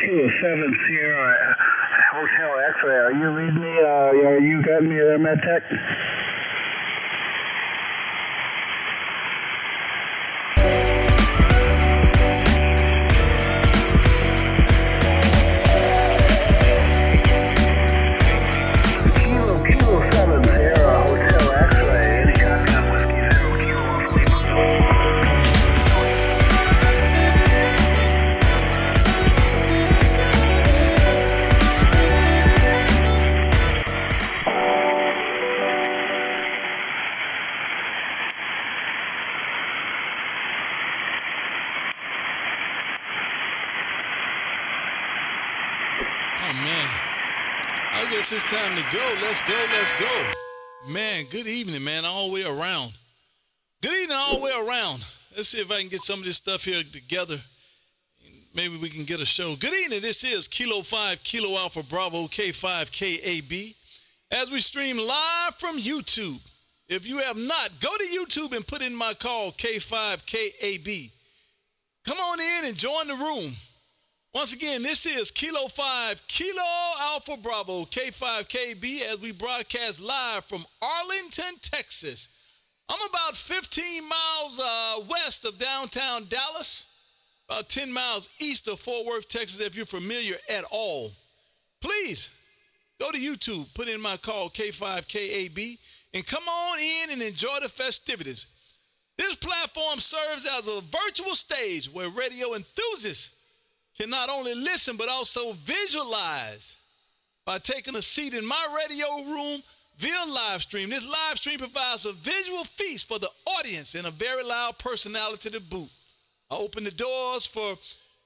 Kilo 7 Sierra Hotel X-ray. Are you reading me? Are you got me there, MedTech? Kilo 7 Sierra Hotel X-ray. Any copy on Whiskey 0 Kilo Alpha Lima? Oh, man. I guess it's time to go. Let's go. Let's go. Man, good evening, man, all the way around. Good evening all the way around. Let's see if I can get some of this stuff here together. Maybe we can get a show. Good evening. This is Kilo 5, Kilo Alpha Bravo, K5, KAB. As we stream live from YouTube. If you have not, go to YouTube and put in my call, K5, KAB. Come on in and join the room. Once again, this is Kilo 5, Kilo Alpha Bravo, K5 KB, as we broadcast live from Arlington, Texas. I'm about 15 miles west of downtown Dallas, about 10 miles east of Fort Worth, Texas, if you're familiar at all. Please go to YouTube, put in my call, K5 KAB, and come on in and enjoy the festivities. This platform serves as a virtual stage where radio enthusiasts can not only listen but also visualize by taking a seat in my radio room via live stream. This live stream provides a visual feast for the audience and a very loud personality to boot. I open the doors for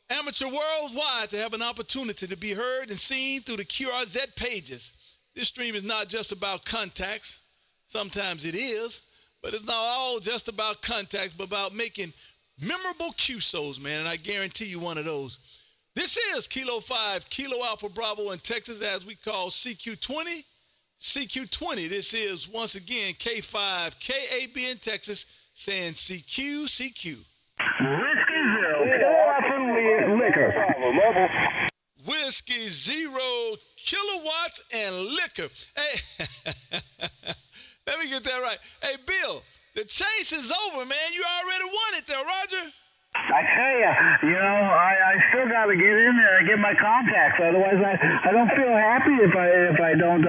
amateur worldwide to have an opportunity to be heard and seen through the QRZ pages. This stream is not just about contacts. Sometimes it is, but it's not all just about contacts, but about making memorable QSOs, man, and I guarantee you one of those. This is Kilo 5, Kilo Alpha Bravo in Texas, as we call CQ20. CQ20, this is, once again, K5, KAB in Texas, saying CQ, CQ. Whiskey 0 Kilo Alpha Liquor. Whiskey 0 kilowatts and liquor. Hey, let me get that right. Hey, Bill, the chase is over, man. You already won it there, Roger. I tell you, I still got to get in there and get my contacts. Otherwise, I don't feel happy if I don't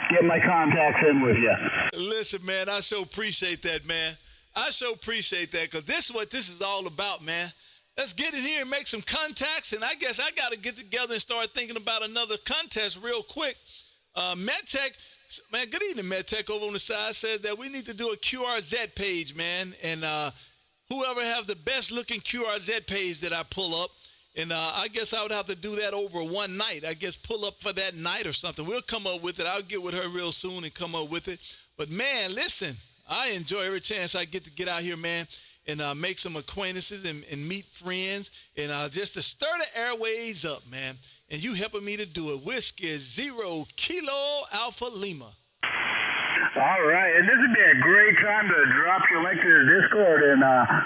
get my contacts in with you. Listen, man, I so appreciate that, man. I so appreciate that, because this is what this is all about, man. Let's get in here and make some contacts, and I guess I got to get together and start thinking about another contest real quick. MedTech, man, good evening, MedTech over on the side says that we need to do a QRZ page, man, and whoever have the best looking QRZ page that I pull up, and I guess I would have to do that over one night. I guess pull up for that night or something. We'll come up with it. I'll get with her real soon and come up with it. But, man, listen, I enjoy every chance I get to get out here, man, and make some acquaintances and meet friends, and just to stir the airways up, man. And you helping me to do it. Whiskey 0 Kilo Alpha Lima. All right, and this would be a great time to drop your link to the Discord and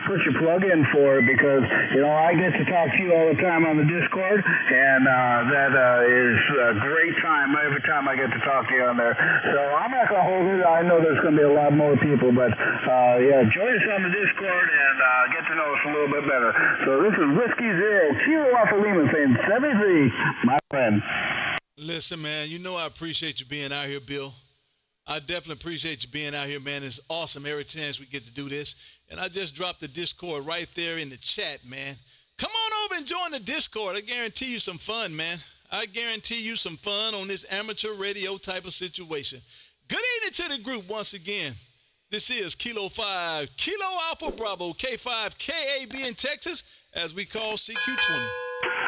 put your plug in for it, because, I get to talk to you all the time on the Discord, and that is a great time every time I get to talk to you on there. So I'm not going to hold it. I know there's going to be a lot more people, but, join us on the Discord and get to know us a little bit better. So this is Whiskey 0 Kilo Alpha Lima saying 73, my friend. Listen, man, I appreciate you being out here, Bill. I definitely appreciate you being out here, man. It's awesome every chance we get to do this. And I just dropped the Discord right there in the chat, man. Come on over and join the Discord. I guarantee you some fun, man. I guarantee you some fun on this amateur radio type of situation. Good evening to the group once again. This is Kilo 5, Kilo Alpha Bravo, K5, KAB in Texas, as we call CQ20.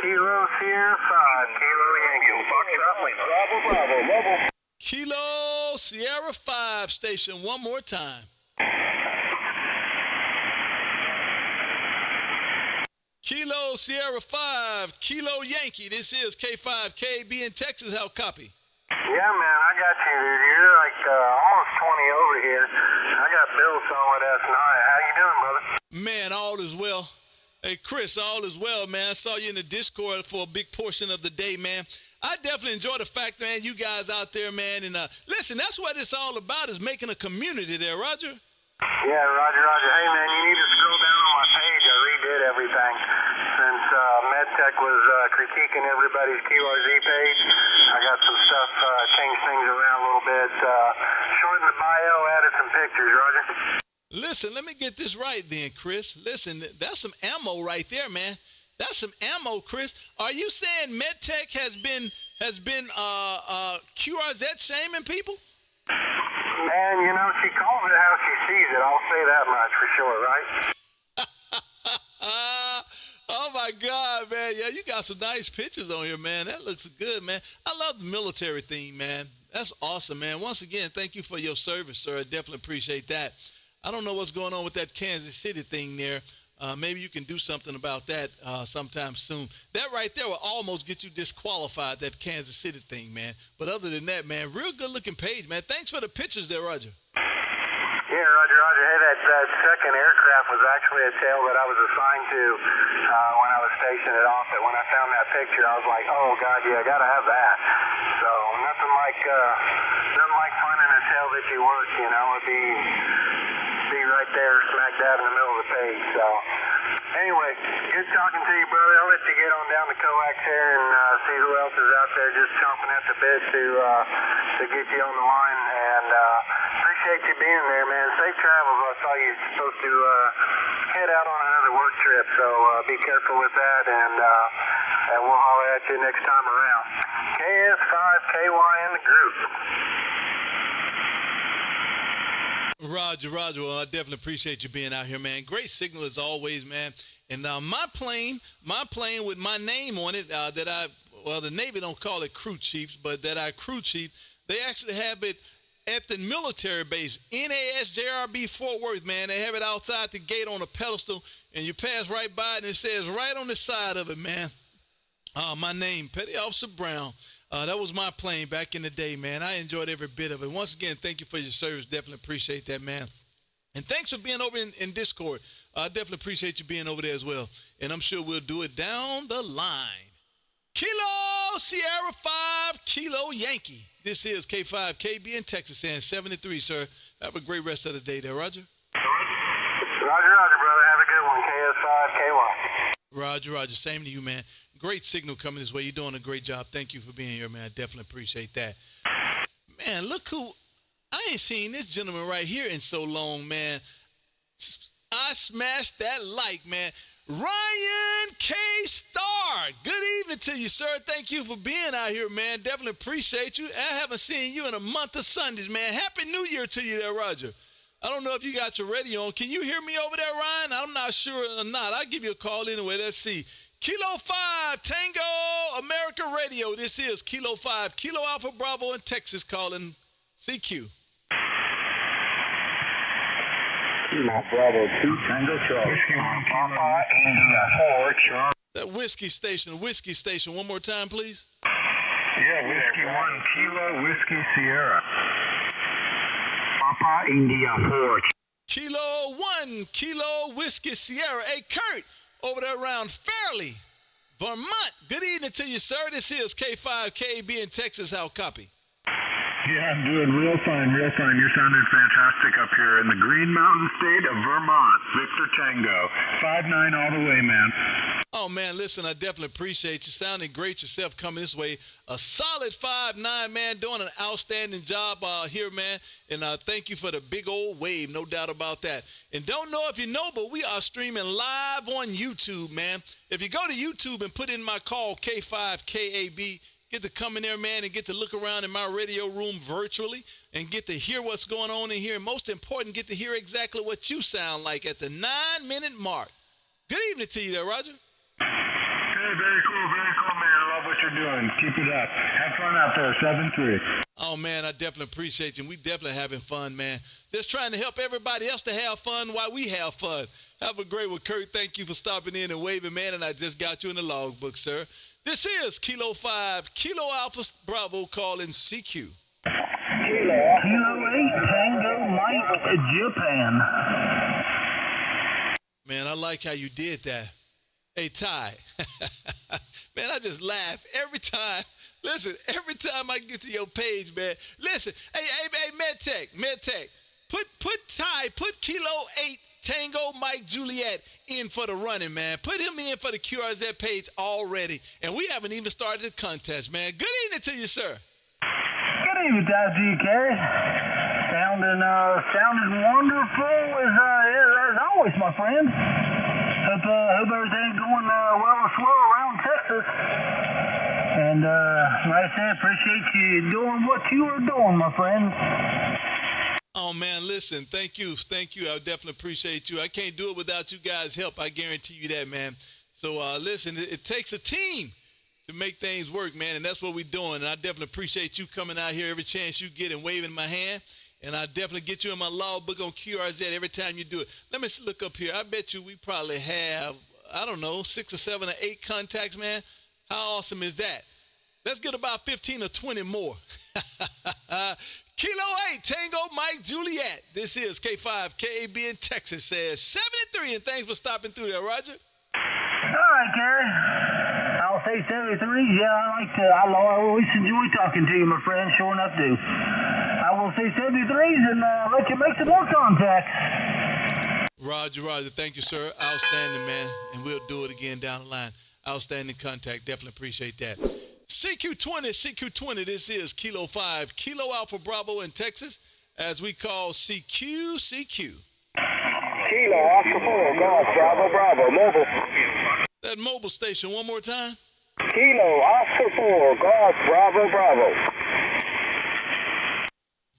Kilo Sierra 5, Kilo Yankee, Foxtrot Lima. Bravo, Bravo, Bravo. Kilo Sierra 5 station one more time. Kilo Sierra 5, Kilo Yankee. This is K5 KB in Texas. How copy? Yeah, man, I got you. You're like almost 20 over here. I got Bill somewhere last night. How you doing, brother? Man, all is well. Hey, Chris, all is well, man. I saw you in the Discord for a big portion of the day, man. I definitely enjoy the fact, man, you guys out there, man. And listen, that's what it's all about, is making a community there, Roger. Yeah, Roger. Hey, man, you need to scroll down on my page. I redid everything since MedTech was critiquing everybody's QRZ page. I got some stuff, changed things around a little bit, shortened the bio, added some pictures, Roger. Listen, let me get this right then, Chris. Listen, that's some ammo right there, man. That's some ammo, Chris. Are you saying MedTech has been QRZ shaming people? Man, you know, she calls it how she sees it. I'll say that much for sure, right? Oh, my God, man. Yeah, you got some nice pictures on here, man. That looks good, man. I love the military theme, man. That's awesome, man. Once again, thank you for your service, sir. I definitely appreciate that. I don't know what's going on with that Kansas City thing there. Maybe you can do something about that sometime soon. That right there will almost get you disqualified, that Kansas City thing, man. But other than that, man, real good-looking page, man. Thanks for the pictures there, Roger. Yeah, Roger. Hey, that second aircraft was actually a tail that I was assigned to when I was stationed at Offutt. When I found that picture, I was like, oh, God, yeah, I got to have that. So nothing like finding a tail that you work, you know. It'd be right there smack dab in the middle of the page. So anyway, good talking to you, brother. I'll let you get on down to coax here and see who else is out there just chomping at the bit to get you on the line. And appreciate you being there, man. Safe travels. I saw you supposed to head out on another work trip, so be careful with that, and we'll holler at you next time around. KS5KY in the group. Roger. Well, I definitely appreciate you being out here, man. Great signal as always, man. And my plane with my name on it, the Navy don't call it crew chiefs, but that I crew chief, they actually have it at the military base, NASJRB Fort Worth, man. They have it outside the gate on a pedestal, and you pass right by it, and it says right on the side of it, man, my name, Petty Officer Brown. That was my plane back in the day, man. I enjoyed every bit of it. Once again, thank you for your service. Definitely appreciate that, man. And thanks for being over in Discord. I definitely appreciate you being over there as well. And I'm sure we'll do it down the line. Kilo Sierra 5 Kilo Yankee. This is K5 KB in Texas and 73, sir. Have a great rest of the day there, Roger. Roger, brother. Have a good one. KS5KY. Roger. Same to you, man. Great signal coming this way. You're doing a great job. Thank you for being here, man. I definitely appreciate that. Man, look who. I ain't seen this gentleman right here in so long, man. I smashed that like, man. Ryan K. Starr. Good evening to you, sir. Thank you for being out here, man. Definitely appreciate you. I haven't seen you in a month of Sundays, man. Happy New Year to you there, Roger. I don't know if you got your radio on. Can you hear me over there, Ryan? I'm not sure or not. I'll give you a call anyway. Let's see. Kilo 5 Tango America Radio. This is Kilo 5 Kilo Alpha Bravo in Texas calling CQ. Kilo Bravo 2 Tango Charlie. Papa India 4 Charlie. That whiskey station. One more time, please. Yeah, Whiskey 1 Kilo Whiskey Sierra. Papa India 4. Kilo 1 Kilo Whiskey Sierra. Hey, Kurt, over there around Fairleigh, Vermont. Good evening to you, sir. This is K5KB in Texas. How copy? Yeah, I'm doing real fine. You're sounding fantastic up here in the Green Mountain State of Vermont. Victor Tango. 5-9 all the way, man. Oh, man, listen, I definitely appreciate you. Sounding great yourself coming this way. A solid 5-9, man, doing an outstanding job here, man. And thank you for the big old wave, no doubt about that. And don't know if you know, but we are streaming live on YouTube, man. If you go to YouTube and put in my call, K5KAB, get to come in there, man, and get to look around in my radio room virtually and get to hear what's going on in here. And most important, get to hear exactly what you sound like at the 9-minute mark. Good evening to you there, Roger. Hey, very cool, man. I love what you're doing. Keep it up. Have fun out there, 7-3. Oh, man, I definitely appreciate you. We definitely having fun, man. Just trying to help everybody else to have fun while we have fun. Have a great one, Kurt. Thank you for stopping in and waving, man, and I just got you in the logbook, sir. This is Kilo 5, Kilo Alpha Bravo calling CQ. Kilo 8 Tango Mike Japan. Man, I like how you did that. Hey, Ty. Man, I just laugh every time. Listen, every time I get to your page, man. Listen, hey, MedTech. Put Ty, put Kilo 8 Tango Mike Juliet in for the running, man. Put him in for the QRZ page already. And we haven't even started the contest, man. Good evening to you, sir. Good evening, to you, Kerry. Sounding wonderful as always, my friend. Hope everything's going well and slow around Texas. And like I said, appreciate you doing what you are doing, my friend. Oh, man, listen, thank you. I definitely appreciate you. I can't do it without you guys' help. I guarantee you that, man. So, listen, it takes a team to make things work, man, and that's what we're doing. And I definitely appreciate you coming out here every chance you get and waving my hand. And I definitely get you in my logbook on QRZ every time you do it. Let me look up here. I bet you we probably have, I don't know, 6 or 7 or 8 contacts, man. How awesome is that? Let's get about 15 or 20 more. Kilo 8, Tango Mike Juliet. This is K5 KAB in Texas, says 73, and thanks for stopping through there, Roger. All right, Gary. I'll say 73. Yeah, I always enjoy talking to you, my friend. Sure enough, do. I will say 73s and let you make some more contacts. Roger. Thank you, sir. Outstanding, man. And we'll do it again down the line. Outstanding contact. Definitely appreciate that. CQ20, this is Kilo 5, Kilo Alpha Bravo in Texas, as we call CQ. Kilo Oscar 4, Golf, Bravo, mobile. That mobile station, one more time. Kilo Oscar 4, Golf, Bravo.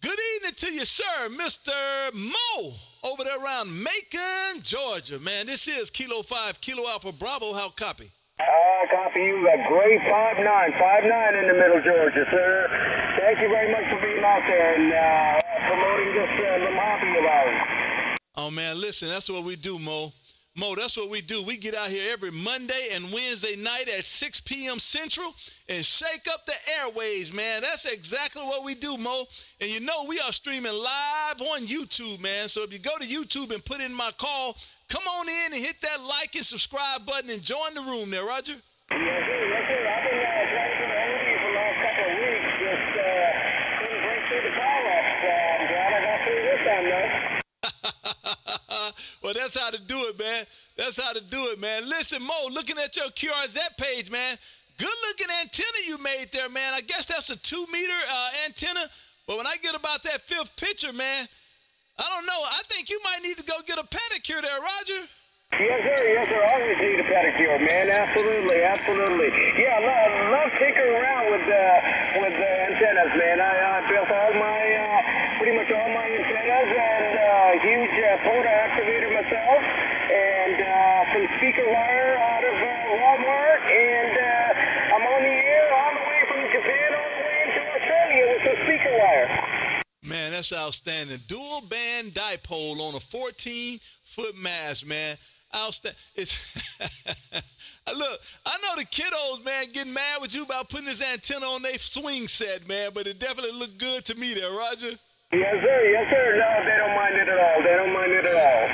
Good evening to you, sir, Mr. Mo, over there around Macon, Georgia. Man, this is Kilo 5, Kilo Alpha Bravo. How copy? Copy you. A great 5'9" in the middle, Georgia, sir. Thank you very much for being out there and promoting this little hobby of ours. Oh, man, listen, that's what we do, Mo. That's what we do. We get out here every Monday and Wednesday night at 6 p.m. Central and shake up the airways, man. That's exactly what we do, Mo. And you know we are streaming live on YouTube, man. So if you go to YouTube and put in my call, come on in and hit that like and subscribe button and join the room there, Roger. Yes, sir. I've been trying to get a hold of you for the last couple of weeks. Just couldn't break through the call-ups. I'm glad I got through this time, though. Well, that's how to do it, man. Listen, Mo, looking at your QRZ page, man, good-looking antenna you made there, man. I guess that's a 2-meter antenna. But when I get about that 5th picture, man, I don't know. I think you might need to go get a pedicure there, Roger. Yes, sir. Always need a pedicure, man. Absolutely. Yeah, love tinkering around with the antennas, man. I built pretty much all my antennas and huge photo activator myself, and some speaker wire out of Walmart, and I'm on the air all the way from Japan all the way into Australia with some speaker wire. Man, that's outstanding. Dual band dipole on a 14-foot mast, man. Outstanding. Look, I know the kiddos, man, getting mad with you about putting this antenna on their swing set, man, but it definitely looked good to me there, Roger. Yes, sir. No, they don't mind it at all.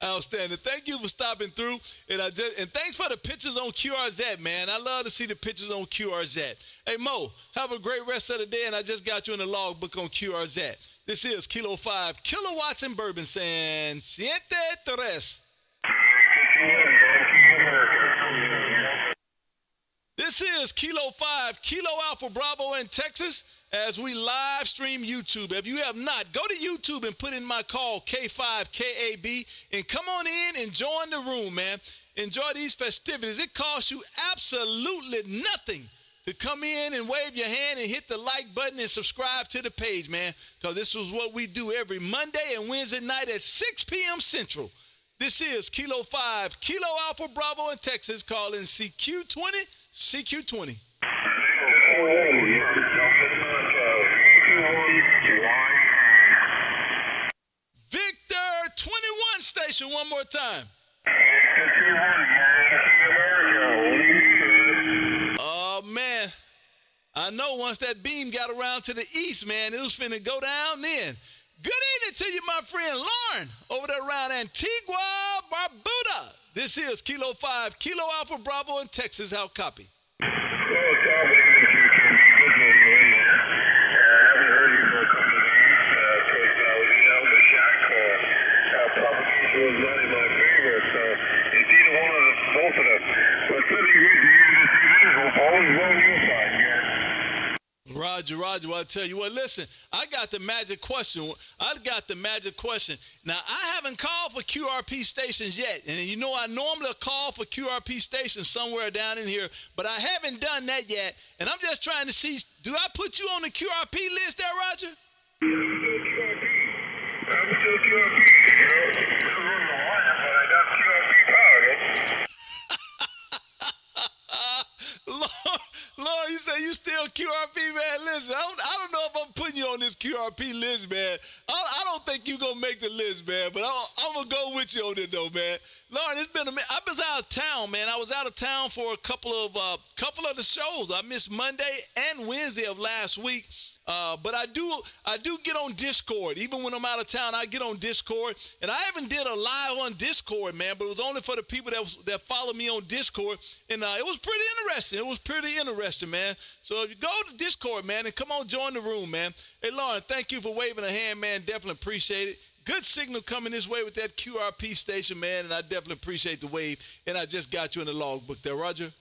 Outstanding. Thank you for stopping through, and thanks for the pictures on QRZ, man. I love to see the pictures on QRZ. Hey, Mo, have a great rest of the day, and I just got you in the logbook on QRZ. This is Kilo 5, Kilowatts in Bourbon, saying Siete Tres. This is Kilo 5, Kilo Alpha Bravo in Texas, as we live stream YouTube. If you have not, go to YouTube and put in my call, K5 KAB, and come on in and join the room, man. Enjoy these festivities. It costs you absolutely nothing to come in and wave your hand and hit the like button and subscribe to the page, man, because this is what we do every Monday and Wednesday night at 6 p.m. Central. This is Kilo 5, Kilo Alpha Bravo in Texas, calling CQ20. Victor 21 station, one more time. Oh, man. I know once that beam got around to the east, man, it was finna go down then. Good evening to you, my friend Lauren, over there around Antigua, Barbuda. This is Kilo 5, Kilo Alpha Bravo in Texas. How copy? Well, Tom, good evening to you, Kim. Good to know you in there. I haven't heard you for a couple of days. Of course, I was out in the shack. Propagation was not in my favor, so it's either one of both of them. But certainly good to hear this evening. Hope all is well on your side, guys. Roger. Well, I tell you what, listen, I got the magic question. Now, I haven't called for QRP stations yet. And you know, I normally call for QRP stations somewhere down in here, but I haven't done that yet. And I'm just trying to see, do I put you on the QRP list there, Roger? I'm still QRP. You know, I don't run the line, but I got QRP power, yo. Lord, you say you still QRP, man. Listen, I don't know if I'm putting you on this QRP list, man. I don't think you're going to make the list, man, but I'm going to go with you on it, though, man. Lord, it's been a minute. I was out of town, man. I was out of town for a couple of the shows. I missed Monday and Wednesday of last week. But I do get on Discord. Even when I'm out of town, I get on Discord. And I haven't did a live on Discord, man, but it was only for the people that follow me on Discord. And it was pretty interesting. Man. So if you go to Discord, man, and come on, join the room, man. Hey, Lauren, thank you for waving a hand, man. Definitely appreciate it. Good signal coming this way with that QRP station, man, and I definitely appreciate the wave. And I just got you in the logbook there, Roger.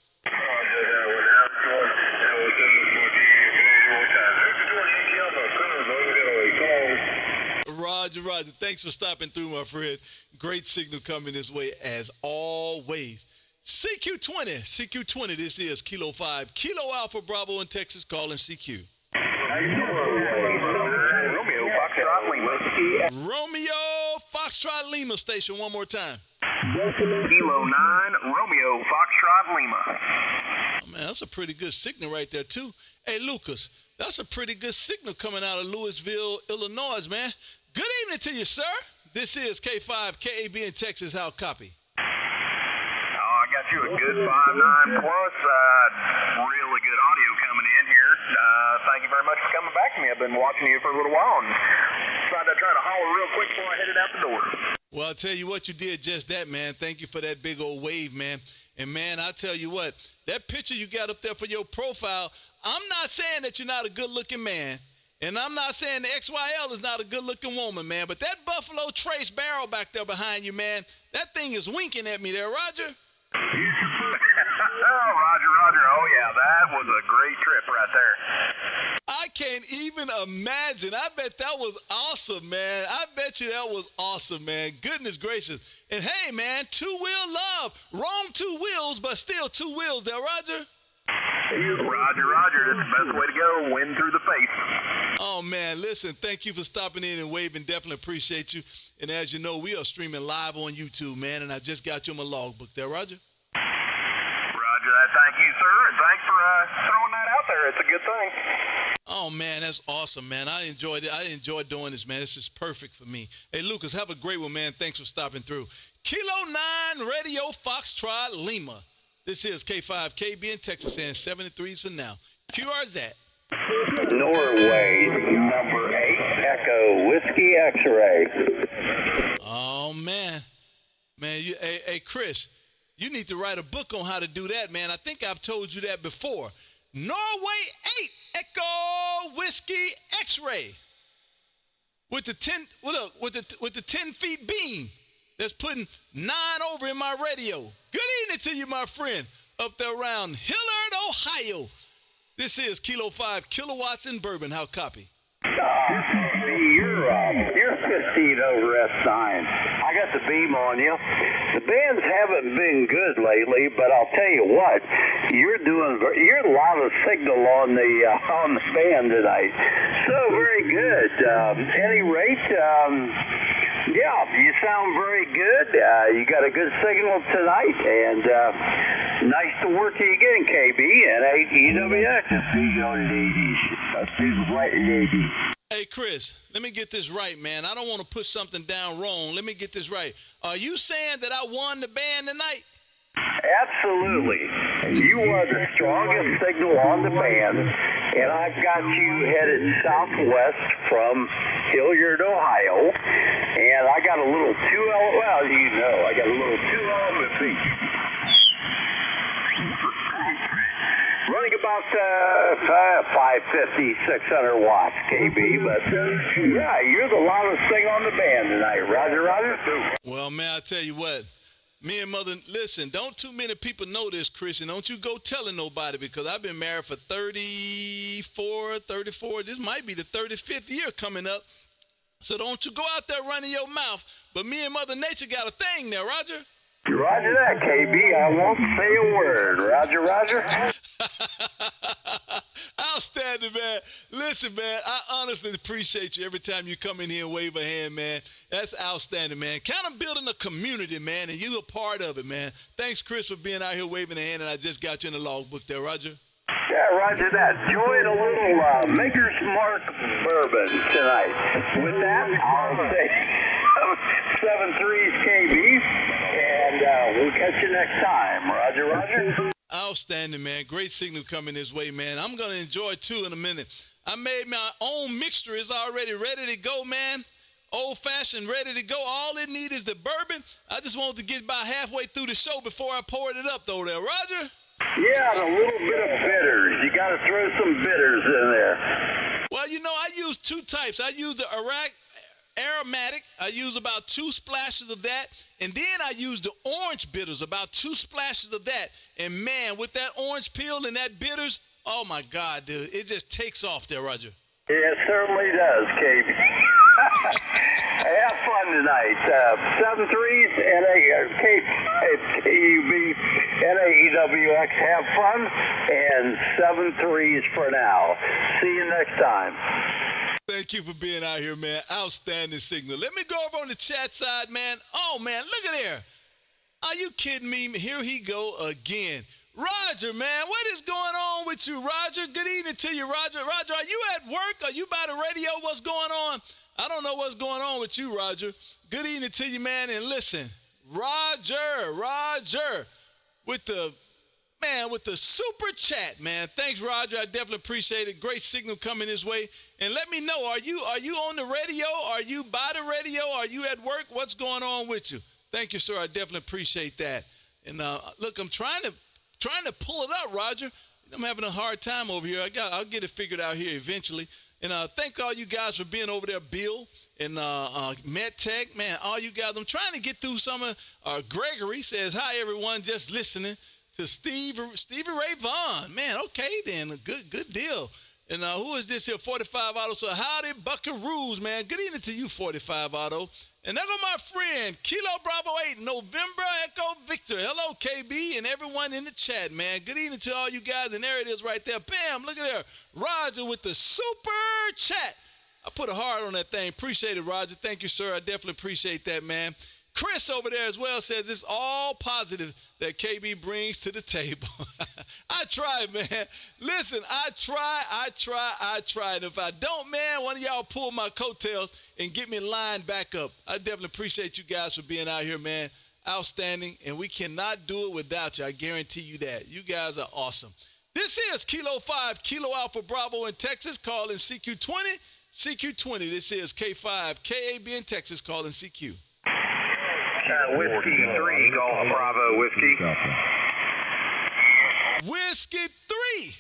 Roger. Thanks for stopping through, my friend. Great signal coming this way as always. CQ20. This is Kilo 5, Kilo Alpha Bravo in Texas, calling CQ. Romeo Foxtrot Lima station one more time. Kilo 9, Romeo Foxtrot Lima. Oh, man, that's a pretty good signal right there, too. Hey, Lucas, that's a pretty good signal coming out of Louisville, Illinois, man. Good evening to you, sir. This is K5 KAB in Texas. How copy? Oh, I got you a good 5.9 plus. Really good audio coming in here. Thank you very much for coming back to me. I've been watching you for a little while and decided to try to holler real quick before I headed out the door. Well, I'll tell you what, you did just that, man. Thank you for that big old wave, man. And, man, I'll tell you what, that picture you got up there for your profile, I'm not saying that you're not a good-looking man. And I'm not saying the XYL is not a good-looking woman, man, but that Buffalo Trace barrel back there behind you, man, that thing is winking at me there, Roger. Oh, Roger. Oh, yeah, that was a great trip right there. I can't even imagine. I bet that was awesome, man. I bet you that was awesome, man. Goodness gracious. And, hey, man, two-wheel love. Wrong two wheels, but still two wheels there, Roger. Roger. That's the best way to go. Win through the face. Oh, man, listen, thank you for stopping in and waving. Definitely appreciate you. And as you know, we are streaming live on YouTube, man, and I just got you in my logbook there, Roger. Roger that. Thank you, sir, and thanks for throwing that out there. It's a good thing. Oh, man, that's awesome, man. I enjoyed it. I enjoy doing this, man. This is perfect for me. Hey, Lucas, have a great one, man. Thanks for stopping through. Kilo 9 Radio Foxtrot Lima. This is K5 KB in Texas, and 73s for now. QRZ. Norway, number 8, Echo, Whiskey X-Ray. Oh, man. Man, hey, Chris, you need to write a book on how to do that, man. I think I've told you that before. Norway 8, Echo, Whiskey X-Ray. With the 10 feet beam. That's putting 9 over in my radio. Good evening to you, my friend, up there around Hillard, Ohio. This is Kilo 5, Kilowatts in Bourbon. How copy? You're 15 over S9. I got the beam on you. The bands haven't been good lately, but I'll tell you what, you're a lot of signal on the band tonight. So very good. Any rate, yeah, you sound very good. You got a good signal tonight, and nice to work you again, KB and 8 EWX. A big old lady, a big white lady. Hey, Chris, let me get this right, man. I don't want to put something down wrong. Let me get this right. Are you saying that I won the band tonight? Absolutely. You are the strongest signal on the band, and I've got you headed southwest from Hilliard, Ohio, and I got a little I got a little 2 element beat. Running about 550, 600 watts, KB, but yeah, you're the loudest thing on the band tonight. Roger, Roger. Well, man, I tell you what, me and Mother, listen, don't too many people know this, Christian. Don't you go telling nobody, because I've been married for 34. This might be the 35th year coming up. So don't you go out there running your mouth. But me and Mother Nature got a thing there, Roger. Roger that, KB. I won't say a word. Roger, Roger. Outstanding, man. Listen, man, I honestly appreciate you every time you come in here and wave a hand, man. That's outstanding, man. Kind of building a community, man, and you a part of it, man. Thanks, Chris, for being out here waving a hand, and I just got you in the logbook there, Roger. Yeah, Roger that. Enjoyed a little Maker's Mark bourbon tonight. With that, I'll say 7-3's KB, and we'll catch you next time. Roger, Roger. Outstanding, man. Great signal coming this way, man. I'm going to enjoy too in a minute. I made my own mixture. It's already ready to go, man. Old-fashioned, ready to go. All it needs is the bourbon. I just wanted to get about halfway through the show before I poured it up, though, there. Roger? Yeah, and a little bit of bitters. You got to throw some bitters in there. Well, you know, I use 2 types. I use the aromatic. I use about 2 splashes of that. And then I use the orange bitters, about 2 splashes of that. And, man, with that orange peel and that bitters, oh, my God, dude, it just takes off there, Roger. It certainly does, KB. Have fun tonight. 7-3s, KUB, NAEWX. Have fun, and 7-3s for now. See you next time. Thank you for being out here, man. Outstanding signal. Let me go over on the chat side, man. Oh, man, look at there. Are you kidding me? Here he go again. Roger, man, what is going on with you, Roger? Good evening to you, Roger. Roger, are you at work? Are you by the radio? What's going on? I don't know what's going on with you, Roger. Good evening to you, man. And listen, Roger, with the super chat, man. Thanks, Roger. I definitely appreciate it. Great signal coming this way. And let me know, are you on the radio? Are you by the radio? Are you at work? What's going on with you? Thank you, sir. I definitely appreciate that. And look, I'm trying to pull it up, Roger. I'm having a hard time over here. I'll get it figured out here eventually. And thank all you guys for being over there, Bill and MedTech. Man, all you guys. I'm trying to get through some of Gregory says, hi, everyone, just listening to Stevie Ray Vaughan. Man, okay, then. Good deal. And who is this here? 45 Auto. So howdy, Buckaroos, man. Good evening to you, 45 Auto. And there go my friend, Kilo Bravo 8, November Echo Victor. Hello, KB, and everyone in the chat, man. Good evening to all you guys. And there it is right there. Bam, look at there. Roger with the super chat. I put a heart on that thing. Appreciate it, Roger. Thank you, sir. I definitely appreciate that, man. Chris over there as well says it's all positive that KB brings to the table. I try, man. Listen, I try. And if I don't, man, one of y'all pull my coattails and get me lined back up. I definitely appreciate you guys for being out here, man. Outstanding. And we cannot do it without you. I guarantee you that. You guys are awesome. This is Kilo 5, Kilo Alpha Bravo in Texas, calling CQ20. CQ20. This is K5, KAB in Texas, calling CQ. Whiskey 3, Golf Bravo, Whiskey. Whiskey 3,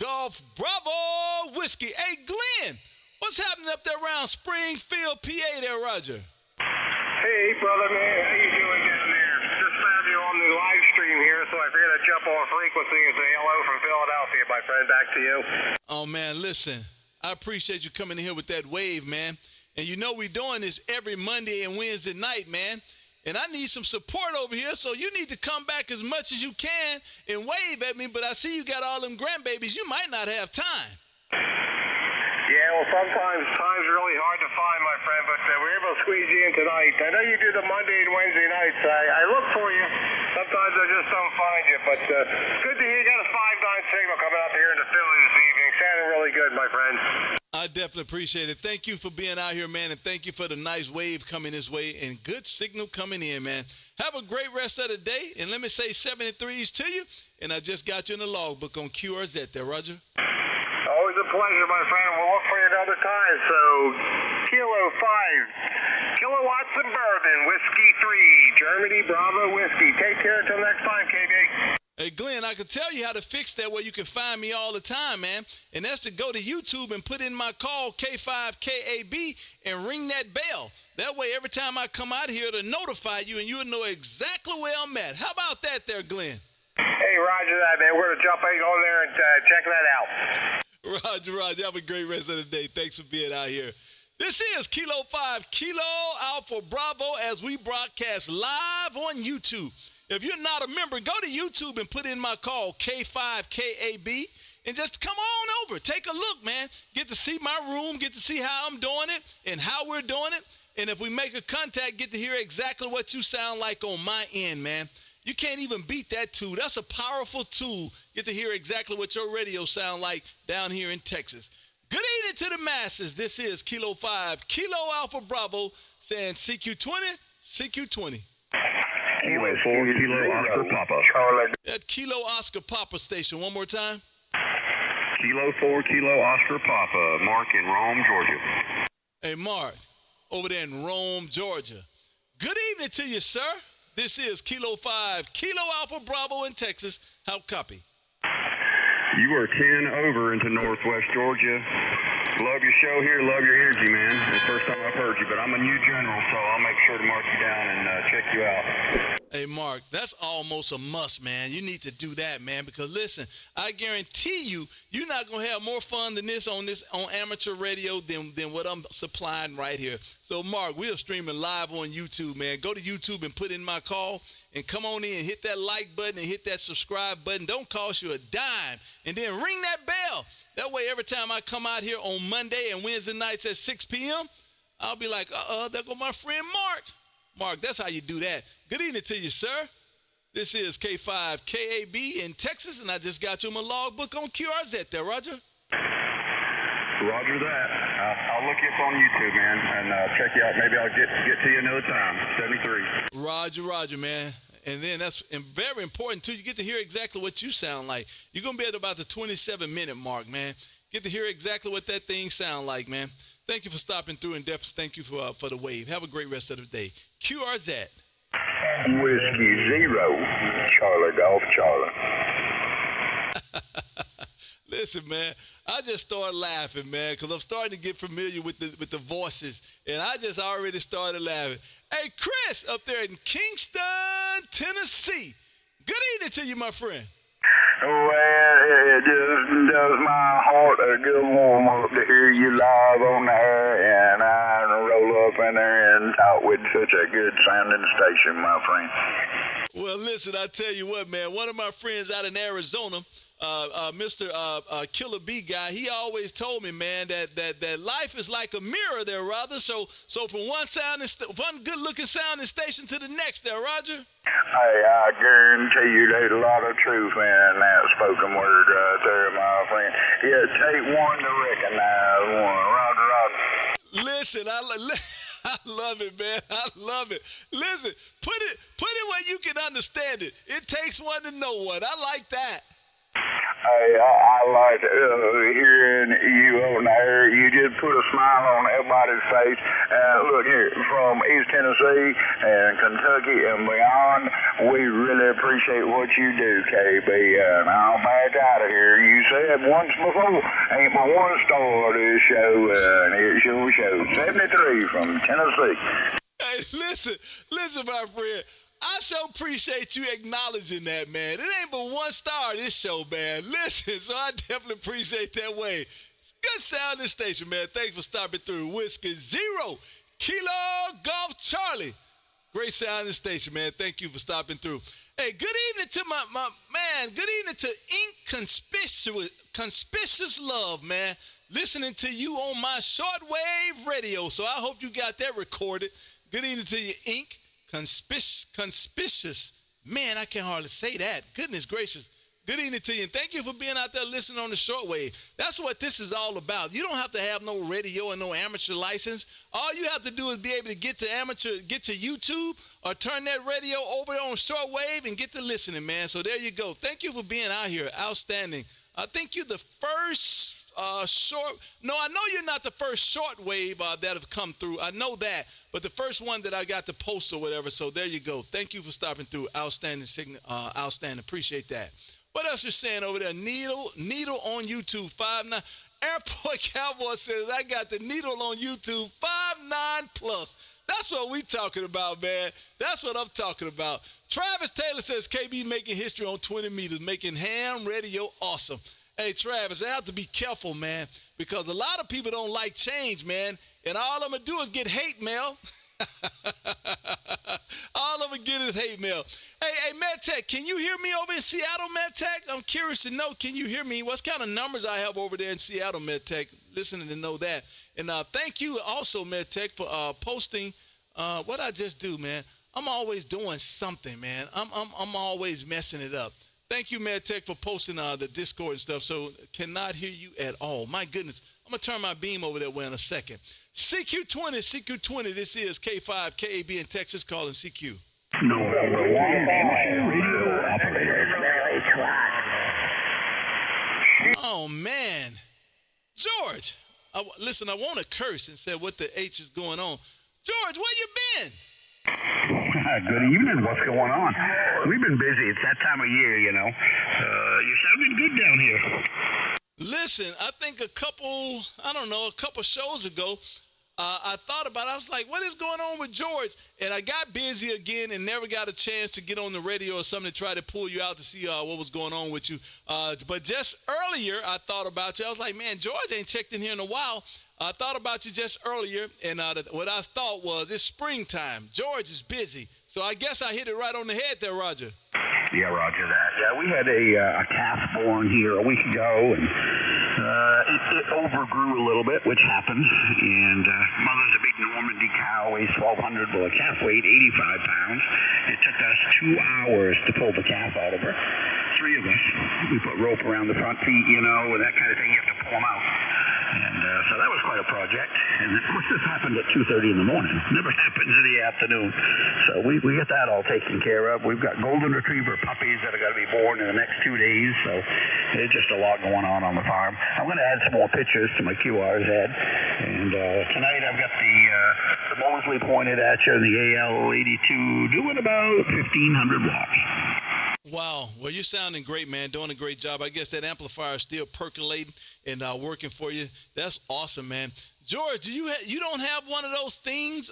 Golf Bravo, Whiskey. Hey, Glenn, what's happening up there around Springfield, PA there, Roger? Hey, brother, man. How you doing down there? Just found you on the live stream here, so I figured I'd jump on frequency and say hello from Philadelphia, my friend. Back to you. Oh, man, listen, I appreciate you coming in here with that wave, man. And you know we're doing this every Monday and Wednesday night, man. And I need some support over here, so you need to come back as much as you can and wave at me. But I see you got all them grandbabies. You might not have time. Yeah, well, sometimes time's really hard to find, my friend, but we were able to squeeze you in tonight. I know you do the Monday and Wednesday nights. I look for you. Sometimes I just don't find you, but it's good to hear you got a 5-9 signal coming out here in the Philly this evening. Sounding really good, my friend. I definitely appreciate it. Thank you for being out here, man, and thank you for the nice wave coming this way and good signal coming in, man. Have a great rest of the day, and let me say 73s to you, and I just got you in the logbook on QRZ there, Roger. Always a pleasure, my friend. We'll look for you another time. So, Kilo 5, Kilowatts and Bourbon, Whiskey 3, Germany Bravo Whiskey. Take care until next time, KB. Hey, Glenn, I can tell you how to fix that where you can find me all the time, man. And that's to go to YouTube and put in my call, K5KAB, and ring that bell. That way, every time I come out here, it'll notify you, and you'll know exactly where I'm at. How about that there, Glenn? Hey, roger that, man. We're going to jump on there and check that out. Roger. Have a great rest of the day. Thanks for being out here. This is Kilo 5, Kilo Alpha Bravo, as we broadcast live on YouTube. If you're not a member, go to YouTube and put in my call, K5KAB, and just come on over. Take a look, man. Get to see my room, get to see how I'm doing it and how we're doing it. And if we make a contact, get to hear exactly what you sound like on my end, man. You can't even beat that tool. That's a powerful tool. Get to hear exactly what your radio sound like down here in Texas. Good evening to the masses. This is Kilo 5, Kilo Alpha Bravo, saying CQ20, CQ20. Kilo 4, Kilo Oscar Papa. That Kilo Oscar Papa station. One more time. Kilo 4, Kilo Oscar Papa. Mark in Rome, Georgia. Hey, Mark, over there in Rome, Georgia. Good evening to you, sir. This is Kilo 5, Kilo Alpha Bravo in Texas. How copy? You are 10 over into Northwest Georgia. Love your show here. Love your energy, man. It's the first time I've heard you, but I'm a new general, so I'll make sure to mark you down and check you out. Hey, Mark, that's almost a must, man. You need to do that, man, because listen, I guarantee you're not going to have more fun than this on amateur radio than what I'm supplying right here. So, Mark, we are streaming live on YouTube, man. Go to YouTube and put in my call and come on in and hit that like button and hit that subscribe button. Don't cost you a dime. And then ring that bell. That way, every time I come out here on Monday and Wednesday nights at 6 p.m., I'll be like, there go my friend Mark. Mark, that's how you do that. Good evening to you, sir. This is K5KAB in Texas, and I just got you my logbook on QRZ there, Roger. Roger that. I'll look you up on YouTube, man, and check you out. Maybe I'll get to you another time. 73. Roger, man. And then that's very important, too. You get to hear exactly what you sound like. You're going to be at about the 27-minute mark, man. Get to hear exactly what that thing sound like, man. Thank you for stopping through, and definitely thank you for the wave. Have a great rest of the day. QRZ. Whiskey 0, Charlie Golf Charlie. Listen, man, I just started laughing, man, because I'm starting to get familiar with the voices, and I just already started laughing. Hey, Chris, up there in Kingston, Tennessee. Good evening to you, my friend. Well, it just does my heart a good warm up to hear you live on the air, and I roll up in there and talk with such a good sounding station, my friend. Well, listen, I tell you what, man, one of my friends out in Arizona, Mr. Killer B guy, he always told me, man, that life is like a mirror there, Roger. So from one good-looking sounding station to the next there, Roger. Hey, I guarantee you there's a lot of truth in that spoken word right there, my friend. Yeah, take one to recognize one. Roger. Listen, I love it, man. I love it. Listen, put it where you can understand it. It takes one to know one. I like that. Hey, I like hearing you on there. You just put a smile on everybody's face. Look here, from East Tennessee and Kentucky and beyond, we really appreciate what you do, KB. And I'll back out of here. You said once before, ain't but one star this show, and it sure shows. 73 from Tennessee. Hey, listen, my friend. I sure appreciate you acknowledging that, man. It ain't but one star this show, man. Listen, so I definitely appreciate that way. Good sounding station, man. Thanks for stopping through. Whiskey 0, Kilo Golf Charlie. Great sounding station, man. Thank you for stopping through. Hey, good evening to my man. Good evening to Ink Conspicuous Love, man. Listening to you on my shortwave radio. So I hope you got that recorded. Good evening to you, Ink. Conspicuous. Man, I can't hardly say that. Goodness gracious. Good evening to you, and thank you for being out there listening on the shortwave. That's what this is all about. You don't have to have no radio and no amateur license. All you have to do is be able to get to YouTube or turn that radio over on shortwave and get to listening, man. So there you go. Thank you for being out here. Outstanding. I think you're the first short. No, I know you're not the first short wave that have come through. I know that, but the first one that I got to post or whatever. So there you go. Thank you for stopping through. Outstanding signal. Outstanding. Appreciate that. What else you saying over there? Needle on YouTube 5'9". Airport Cowboy says I got the needle on YouTube 5'9 plus. That's what we talking about, man. That's what I'm talking about. Travis Taylor says KB making history on 20 meters, making ham radio awesome. Hey, Travis, I have to be careful, man, because a lot of people don't like change, man, and all I'm going to do is get hate mail. All I'm going to get is hate mail. Hey, MedTech, can you hear me over in Seattle, MedTech? I'm curious to know, can you hear me? What kind of numbers I have over there in Seattle, MedTech? Listening to know that. And thank you also, MedTech, for posting what I just do, man. I'm always doing something, man. I'm always messing it up. Thank you, MedTech, for posting the Discord and stuff. So cannot hear you at all. My goodness. I'm going to turn my beam over that way in a second. CQ20, this is K5, KAB in Texas calling CQ. November 1, radio operator. Oh, man. George, listen, I want to curse and say what the H is going on. George, where you been? Good evening. What's going on? We've been busy. It's that time of year, you know. You're sounding good down here. Listen, I think a couple shows ago, I thought about it. I was like, what is going on with George? And I got busy again and never got a chance to get on the radio or something to try to pull you out to see what was going on with you. But just earlier, I thought about you. I was like, man, George ain't checked in here in a while. I thought about you just earlier, and what I thought was it's springtime. George is busy. So I guess I hit it right on the head there, Roger. Yeah, Roger that. Yeah, we had a calf born here a week ago, and it overgrew a little bit, which happens. And mother's a big Normandy cow, weighs 1,200, well, the calf weighed 85 pounds. It took us 2 hours to pull the calf out of her. 3 of us. We put rope around the front feet, you know, and that kind of thing. You have to pull them out. And so that was quite a project. And of course, this happened at 2:30 in the morning. Never happens in the afternoon. So we get that all taken care of. We've got golden retriever puppies that are going to be born in the next 2 days. So there's just a lot going on the farm. I'm going to add some more pictures to my QR's head. And tonight I've got the Mosley pointed at you, the AL82, doing about 1,500 watts. Wow. Well, you're sounding great, man. Doing a great job. I guess that amplifier is still percolating and working for you. That's awesome, man. George, you don't have one of those things,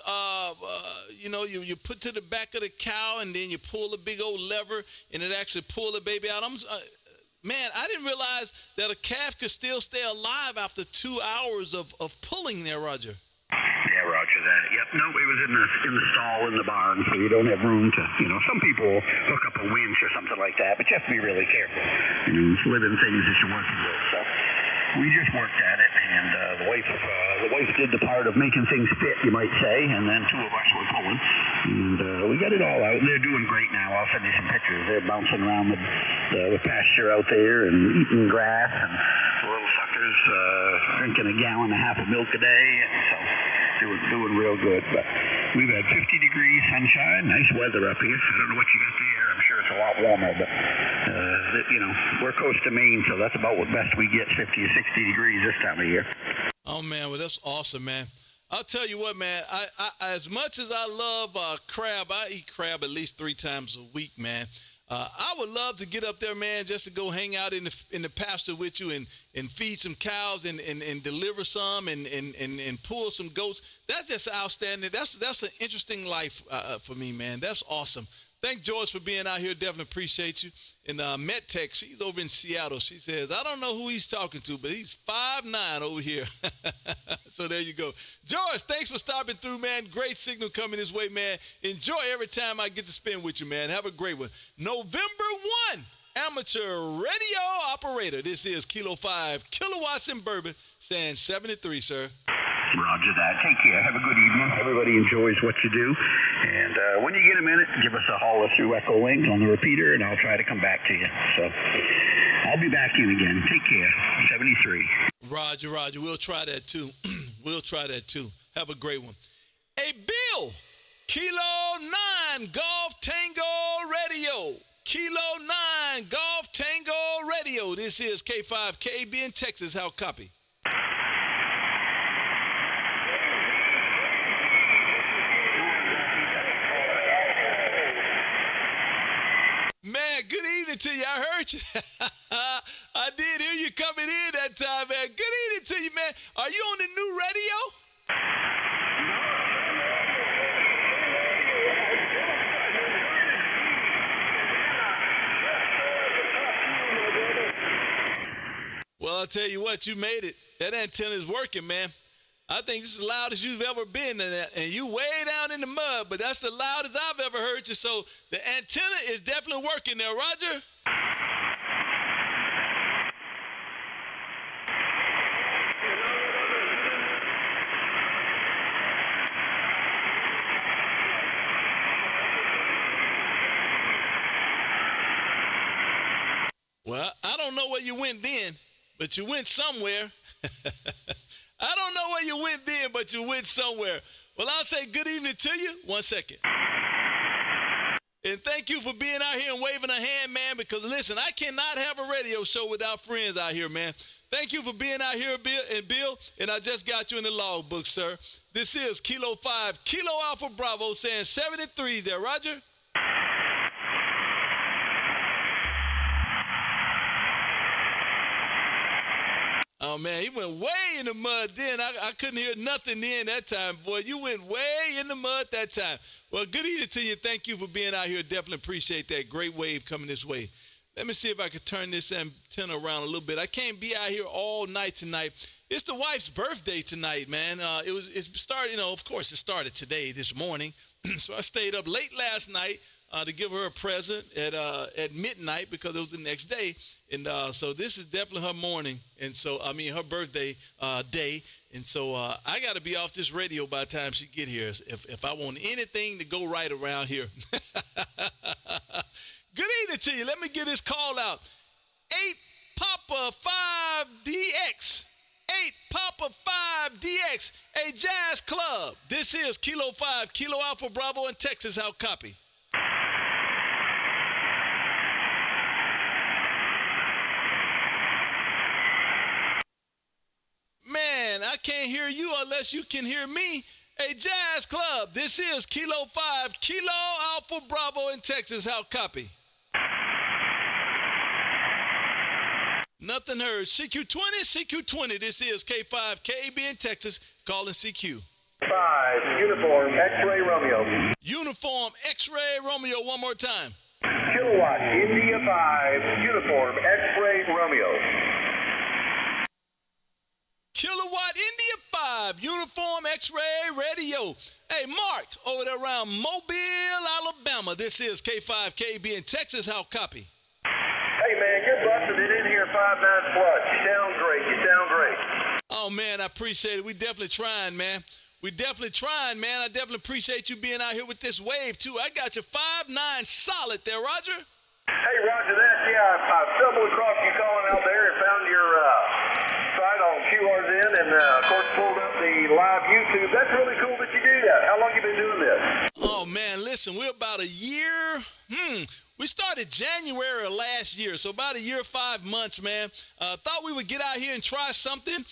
you put to the back of the cow and then you pull a big old lever and it actually pull the baby out. Man, I didn't realize that a calf could still stay alive after 2 hours of pulling there, Roger. Yeah, Roger that. Yep. No, it was in the stall in the barn, so you don't have room to, some people hook up a winch or something like that, but you have to be really careful. It's living things that you're working with. So we just worked at it, and the wife did the part of making things fit, you might say, and then 2 of us were pulling, and we got it all out. They're doing great now. I'll send you some pictures. They're bouncing around the pasture out there and eating grass, and the little suckers drinking 1.5 gallons of milk a day, and so doing real good. But we've had 50 degrees sunshine, nice weather up here. I don't know what you got there. I'm sure it's a lot warmer, but we're coast to Maine, so that's about what best we get, 50 or 60 degrees this time of year. Oh man, well that's awesome, man. I'll tell you what, man. I as much as I love crab, I eat crab at least 3 times a week, man. I would love to get up there, man, just to go hang out in the pasture with you and feed some cows and deliver some and pull some goats. That's just outstanding. That's an interesting life for me, man. That's awesome. Thank George for being out here. Definitely appreciate you. And MetTech, she's over in Seattle. She says, I don't know who he's talking to, but he's 5'9" over here. So there you go. George, thanks for stopping through, man. Great signal coming this way, man. Enjoy every time I get to spend with you, man. Have a great one. November 1, amateur radio operator. This is Kilo 5, Kilowatts in Bourbon, saying 73, sir. Roger that. Take care. Have a good evening. Everybody enjoys what you do. And when you get a minute, give us a holler through Echo Link on the repeater, and I'll try to come back to you. So I'll be back in again. Take care. 73. Roger. We'll try that, too. Have a great one. Hey, Bill, Kilo 9 Golf Tango Radio. Kilo 9 Golf Tango Radio. This is K5 KB in Texas. How copy? man, good evening to you. I heard you. I did hear you coming in that time, man. Good evening to you, man. Are you on the new radio? Well, I'll tell you what, you made it. That antenna is working, man. I think this is the loudest you've ever been in that, and you way down in the mud, but that's the loudest I've ever heard you. So the antenna is definitely working there, Roger. Well, I don't know where you went then, but you went somewhere. I don't know where you went then, but you went somewhere. Well, I'll say good evening to you. 1 second. And thank you for being out here and waving a hand, man, because, listen, I cannot have a radio show without friends out here, man. Thank you for being out here, Bill, and I just got you in the logbook, sir. This is Kilo 5, Kilo Alpha Bravo, saying 73 there, Roger. Oh, man, he went way in the mud then. I couldn't hear nothing then that time, boy. You went way in the mud that time. Well, good evening to you. Thank you for being out here. Definitely appreciate that. Great wave coming this way. Let me see if I can turn this antenna around a little bit. I can't be out here all night tonight. It's the wife's birthday tonight, man. It started, of course, it started today, this morning. So I stayed up late last night to give her a present at midnight because it was the next day. And so this is definitely her morning. And so, her birthday day. And so I got to be off this radio by the time she get here if I want anything to go right around here. Good evening to you. Let me get this call out. 8 Papa 5DX. 8 Papa 5DX. A jazz club. This is Kilo 5, Kilo Alpha Bravo in Texas. How copy? Man, I can't hear you unless you can hear me. A jazz club. This is Kilo 5, Kilo Alpha Bravo in Texas. How copy? Nothing heard. CQ20, CQ20. This is K5, KAB in Texas. Calling CQ. 5, Uniform, X-Ray Romeo. Uniform, X-Ray Romeo. One more time. Kilowatts, India 5, Uniform, X-Ray Romeo. Kilowatt, India 5, Uniform, X-Ray Radio. Hey, Mark, over there around Mobile, Alabama. This is K5, KAB in Texas. How copy? Hey, man, you're busting it in here 5-9 plus. You sound great. You sound great. Oh, man, I appreciate it. We definitely trying, man. We definitely trying, man. I definitely appreciate you being out here with this wave, too. I got you 5-9 solid there, Roger. Hey, Roger that. Yeah, I stumbled across you calling out there and found your site on QRZ and, of course, pulled up the live YouTube. That's really cool that you do that. How long you been doing this? Oh, man, listen, we're about a year. We started January of last year, so about a year, 5 months, man. Thought we would get out here and try something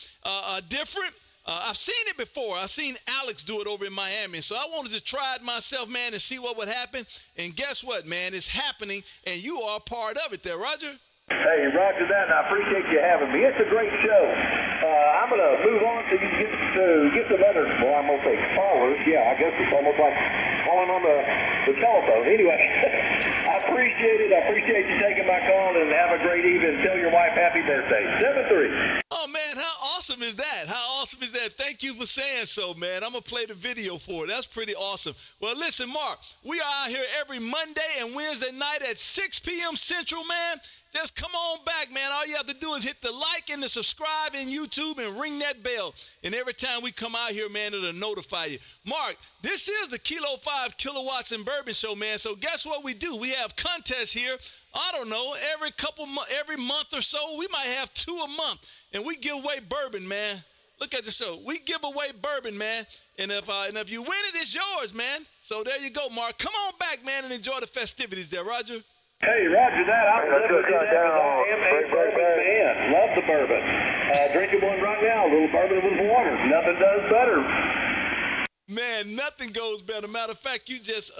different. I've seen it before. I've seen Alex do it over in Miami. So I wanted to try it myself, man, and see what would happen. And guess what, man? It's happening, and you are a part of it there, Roger. Hey, Roger that, and I appreciate you having me. It's a great show. I'm going to move on so you can get some other, well, I'm going to say callers. Yeah, I guess it's almost like calling on the telephone. Anyway, I appreciate it. I appreciate you taking my call, and have a great evening. Tell your wife happy birthday. 7-3. Oh, man, how awesome is that? How awesome is that? Thank you for saying so, man. I'm going to play the video for it. That's pretty awesome. Well, listen, Mark, we are out here every Monday and Wednesday night at 6 p.m. Central, man. Just come on back, man. All you have to do is hit the like and the subscribe in YouTube and ring that bell. And every time we come out here, man, it'll notify you. Mark, this is the Kilo 5 Kilowatts and Bourbon Show, man. So guess what we do? We have contests here. I don't know, every month or so. We might have 2 a month. And we give away bourbon, man. Look at the show. We give away bourbon, man. And if you win it, it's yours, man. So there you go, Mark. Come on back, man, and enjoy the festivities there, Roger. Hey, Roger that. I'm going to do that because I am a bourbon fan. Love the bourbon. Drinking one right now, a little bourbon with water. Nothing does better. Man, nothing goes better. Matter of fact, you just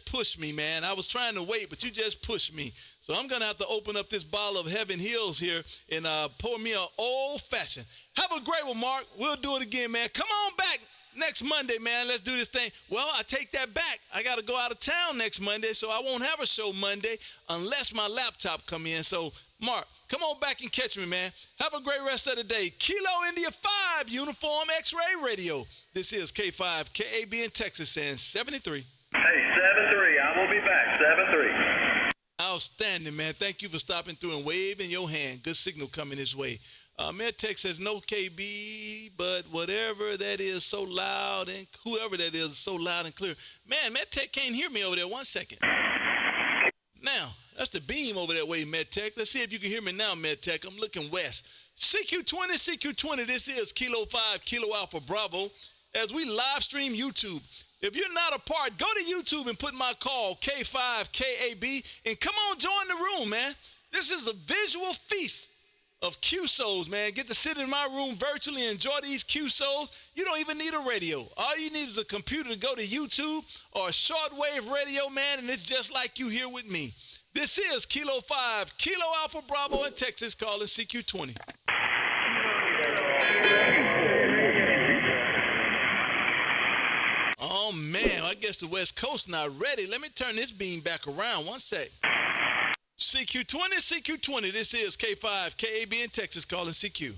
pushed me, man. I was trying to wait, but you just pushed me. So I'm going to have to open up this bottle of Heaven Hills here and pour me an old-fashioned. Have a great one, Mark. We'll do it again, man. Come on back next Monday, man. Let's do this thing. Well, I take that back. I got to go out of town next Monday, so I won't have a show Monday unless my laptop come in. So, Mark, come on back and catch me, man. Have a great rest of the day. Kilo India 5, Uniform X-Ray Radio. This is K5, KAB in Texas, saying 73. Hey, 7-3. I will be back. 7-3. Outstanding, man. Thank you for stopping through and waving your hand. Good signal coming this way. MedTech says no KB, but whatever that is so loud, and whoever that is so loud and clear. Man, MedTech can't hear me over there. 1 second. Now, that's the beam over that way, MedTech. Let's see if you can hear me now, MedTech. I'm looking west. CQ20, this is Kilo 5, Kilo Alpha Bravo, as we live stream YouTube. If you're not a part, go to YouTube and put my call, K5KAB, and come on, join the room, man. This is a visual feast of QSOs, man. Get to sit in my room virtually and enjoy these QSOs. You don't even need a radio. All you need is a computer to go to YouTube or a shortwave radio, man, and it's just like you here with me. This is Kilo 5, Kilo Alpha Bravo in Texas, calling CQ20. Oh, man, I guess the West Coast not ready. Let me turn this beam back around. 1 sec. CQ20, this is K5, KAB in Texas, calling CQ.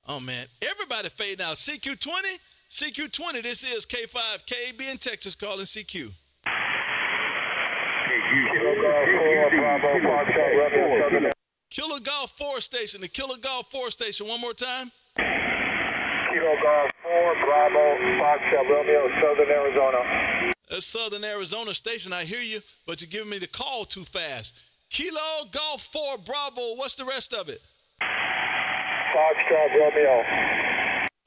Oh, man, everybody fade now. CQ20, this is K5, KAB in Texas, calling CQ. Kilo Golf 4 station, the Kilo Golf 4 station, one more time. Kilo Golf 4, Bravo, Foxtrot Romeo, Southern Arizona. That's Southern Arizona station, I hear you, but you're giving me the call too fast. Kilo Golf 4, Bravo, what's the rest of it? Foxtrot Romeo.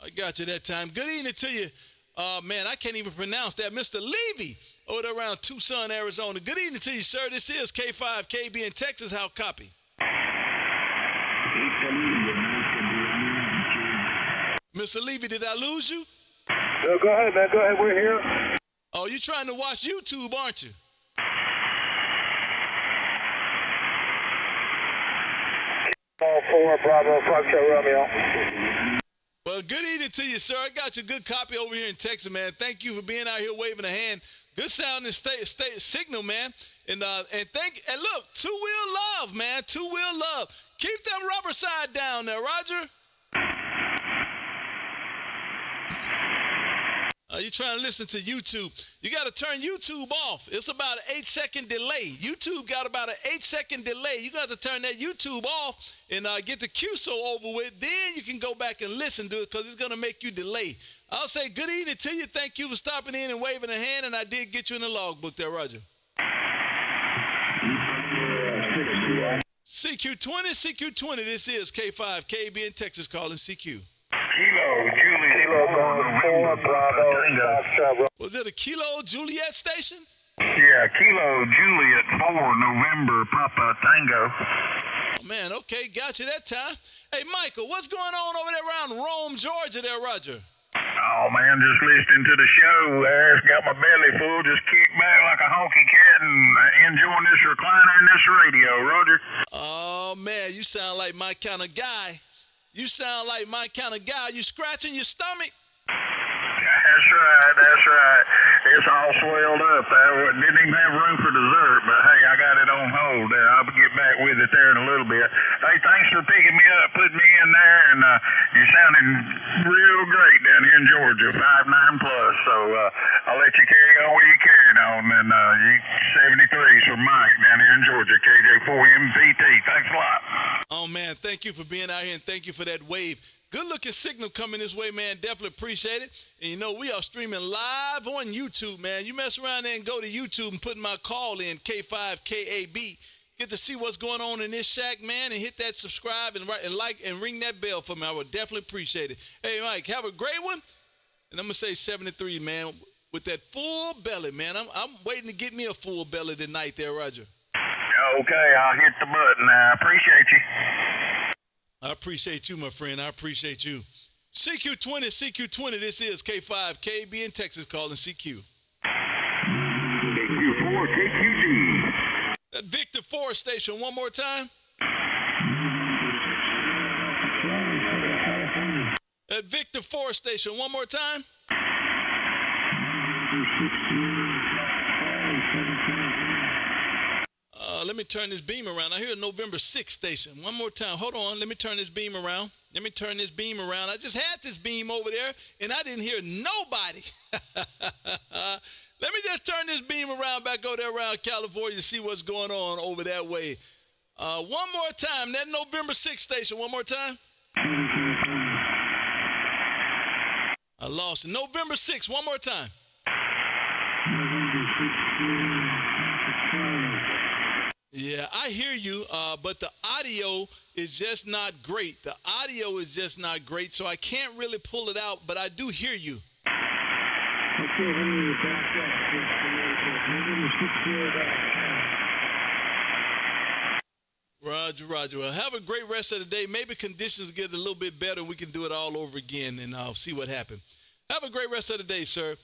I got you that time. Good evening to you. Man, I can't even pronounce that. Mr. Levy over there around Tucson, Arizona. Good evening to you, sir. This is K5, KB in Texas. How copy? Mr. Levy, did I lose you? No, go ahead, man. Go ahead. We're here. Oh, you're trying to watch YouTube, aren't you? All 4, Bravo, Foxtrot Romeo. Well, good evening to you, sir. I got you a good copy over here in Texas, man. Thank you for being out here waving a hand. Good sound and signal, man. And look, two-wheel love, man. Two-wheel love. Keep them rubber side down there, Roger. You're trying to listen to YouTube. You got to turn YouTube off. It's about an 8-second delay. YouTube got about an 8-second delay. You got to turn that YouTube off and get the QSO over with. Then you can go back and listen to it because it's going to make you delay. I'll say good evening to you. Thank you for stopping in and waving a hand, and I did get you in the logbook there, Roger. CQ20, this is K5, KB in Texas, calling CQ. Kilo, Juliet, 4, Bravo, Foxtrot. Was it a Kilo Juliet station? Yeah, Kilo, Juliet, 4, November, Papa Tango. Oh, man, okay, got you that time. Hey, Michael, what's going on over there around Rome, Georgia there, Roger? Oh, man, just listening to the show there. Got my belly full. Just kick back like a honky cat and enjoying this recliner and this radio, Roger. Oh, man, you sound like my kind of guy. You scratching your stomach? That's right. It's all swelled up. Didn't even have room for dessert, but hey, I got it on hold there. I'll get back with it there in a little bit. Hey, thanks for picking me up, putting me in there, and you're sounding real great down here in Georgia, 5'9 plus. So I'll let you carry on where you're carrying on. And you 73s for Mike down here in Georgia, KJ4MPT. Thanks a lot. Oh, man, thank you for being out here, and thank you for that wave. Good-looking signal coming this way, man. Definitely appreciate it. And, you know, we are streaming live on YouTube, man. You mess around there and go to YouTube and put my call in, K5KAB. Get to see what's going on in this shack, man, and hit that subscribe and like and ring that bell for me. I would definitely appreciate it. Hey, Mike, have a great one. And I'm going to say 73, man, with that full belly, man. I'm waiting to get me a full belly tonight there, Roger. Okay, I'll hit the button. I appreciate you. I appreciate you, my friend. I appreciate you. CQ20, this is K5, KB in Texas calling CQ. KQ4, KQD. That Victor 4 station, one more time. That Victor 4 station, one more time. Let me turn this beam around. I hear a November 6 station. One more time. Hold on. Let me turn this beam around. I just had this beam over there, and I didn't hear nobody. Let me just turn this beam around back over there around California to see what's going on over that way. One more time. That November 6 station. One more time. I lost it. November 6. One more time. Yeah, I hear you, but the audio is just not great. So I can't really pull it out, but I do hear you. Roger. Well, have a great rest of the day. Maybe conditions get a little bit better and we can do it all over again, and I'll see what happens. Have a great rest of the day, sir.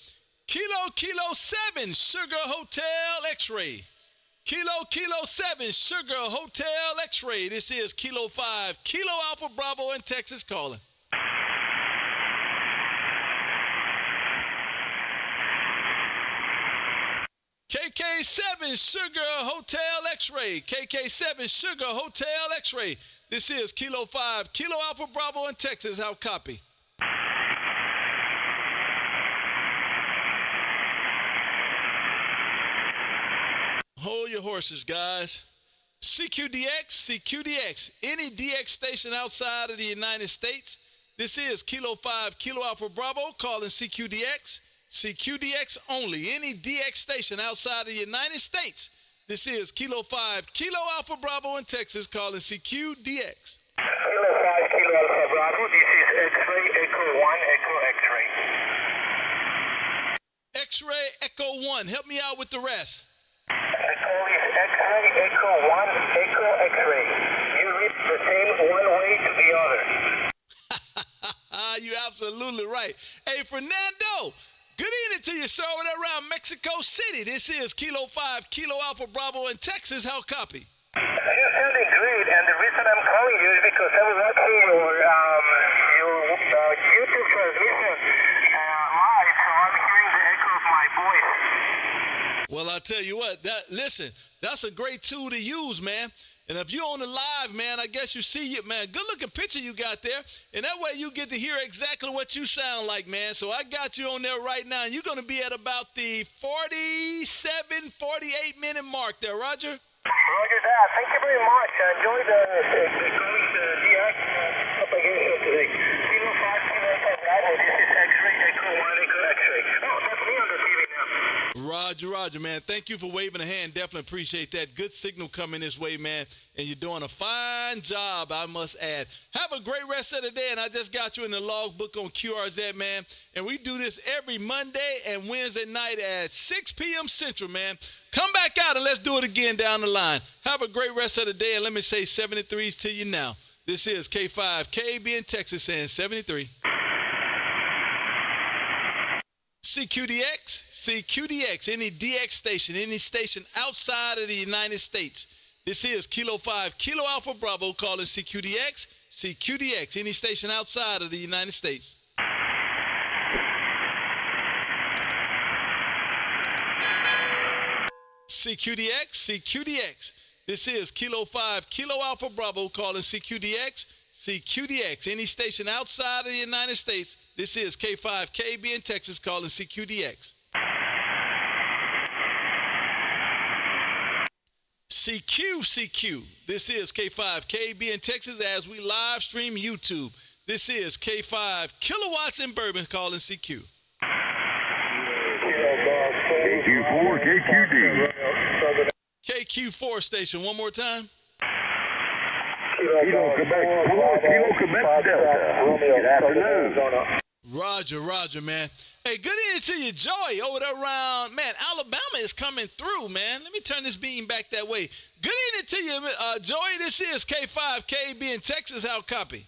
Kilo 7, Sugar Hotel X-Ray. Kilo 7, Sugar Hotel X-Ray. This is Kilo 5, Kilo Alpha Bravo in Texas calling. KK7, Sugar Hotel X-Ray. KK7, Sugar Hotel X-Ray. This is Kilo 5, Kilo Alpha Bravo in Texas. How copy? Hold your horses, guys. CQDX, any DX station outside of the United States. This is Kilo 5, Kilo Alpha Bravo, calling CQDX. CQDX only, any DX station outside of the United States. This is Kilo 5, Kilo Alpha Bravo in Texas, calling CQDX. Kilo 5, Kilo Alpha Bravo, this is X-Ray, Echo 1, Echo X-Ray. X-Ray, Echo 1, help me out with the rest. Echo is X-Ray, Echo 1, Echo X-Ray. You read the same one way to the other. You're absolutely right. Hey, Fernando, good evening to you, sir, over there around Mexico City. This is Kilo 5, Kilo Alpha Bravo in Texas. How copy? You're sounding great, and the reason I'm calling you is because I was watching your YouTube transmission live, so I'm hearing the echo of my voice. Well, I'll tell you what, listen, that's a great tool to use, man. And if you're on the live, man, I guess you see it, man. Good looking picture you got there. And that way you get to hear exactly what you sound like, man. So I got you on there right now. And you're going to be at about the 47, 48-minute mark there, Roger. Roger that. Thank you very much. I enjoyed the DX propagation today. Kilo 5, Kilo Alpha Bravo. This is X-Ray, Echo 1, Echo X-Ray. Oh, that's me on the TV now. Roger, man. Thank you for waving a hand. Definitely appreciate that. Good signal coming this way, man. And you're doing a fine job, I must add. Have a great rest of the day. And I just got you in the logbook on QRZ, man. And we do this every Monday and Wednesday night at 6 p.m. Central, man. Come back out and let's do it again down the line. Have a great rest of the day. And let me say 73s to you now. This is K5, KB in Texas saying 73. CQDX, any DX station, any station outside of the United States. This is Kilo 5, Kilo Alpha Bravo, calling CQDX, any station outside of the United States. CQDX, this is Kilo 5, Kilo Alpha Bravo, calling CQDX, any station outside of the United States. This is K5, KB in Texas, calling CQDX. CQ, this is K5, KB in Texas as we live stream YouTube. This is K5, Kilowatts in Bourbon, calling CQ. KQ4, KQD. KQ4 station, one more time. Kilo Quebec 4, Kilo Quebec Delta. Good afternoon. Roger, Roger, man. Hey, good evening to you, Joey, over there around, man, Alabama is coming through, man. Let me turn this beam back that way. Good evening to you, Joey. This is K5KB in Texas. How copy?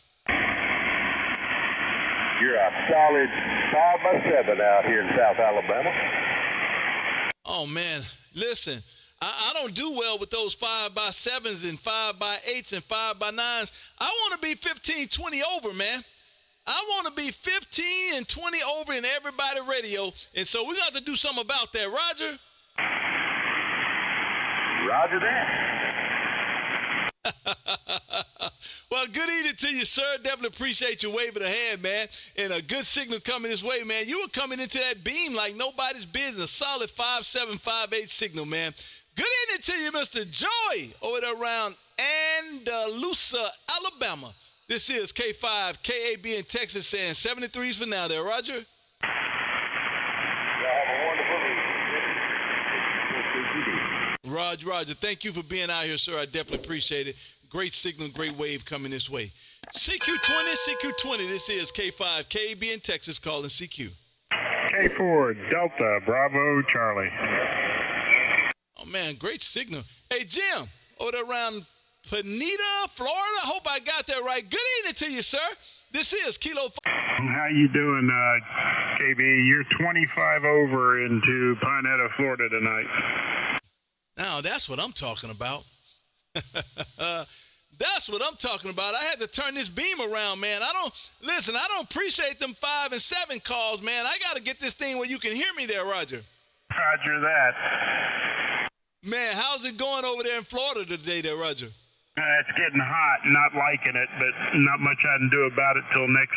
You're a solid 5x7 out here in South Alabama. Oh, man, listen, I don't do well with those 5x7s and 5x8s and 5x9s. I want to be 15, 20 over, man. I want to be 15 and 20 over in everybody radio, and so we're going to have to do something about that. Roger? Roger that. Well, good evening to you, sir. Definitely appreciate you waving a hand, man, and a good signal coming this way, man. You were coming into that beam like nobody's business, a solid 5.7, 5.8 signal, man. Good evening to you, Mr. Joy, over there around Andalusia, Alabama. This is K5, KAB in Texas saying 73s for now there, Roger. Roger, Roger. Thank you for being out here, sir. I definitely appreciate it. Great signal, great wave coming this way. CQ20, this is K5, KAB in Texas calling CQ. K4, Delta, Bravo, Charlie. Oh, man, great signal. Hey, Jim, over there around Pineda, Florida. I hope I got that right. Good evening to you, sir. This is Kilo. How you doing, KB? You're 25 over into Pineda, Florida tonight. Now, that's what I'm talking about. That's what I'm talking about. I had to turn this beam around, man. I don't appreciate them 5 and 7 calls, man. I got to get this thing where you can hear me there, Roger. Roger that. Man, how's it going over there in Florida today there, Roger? It's getting hot, not liking it, but not much I can do about it till next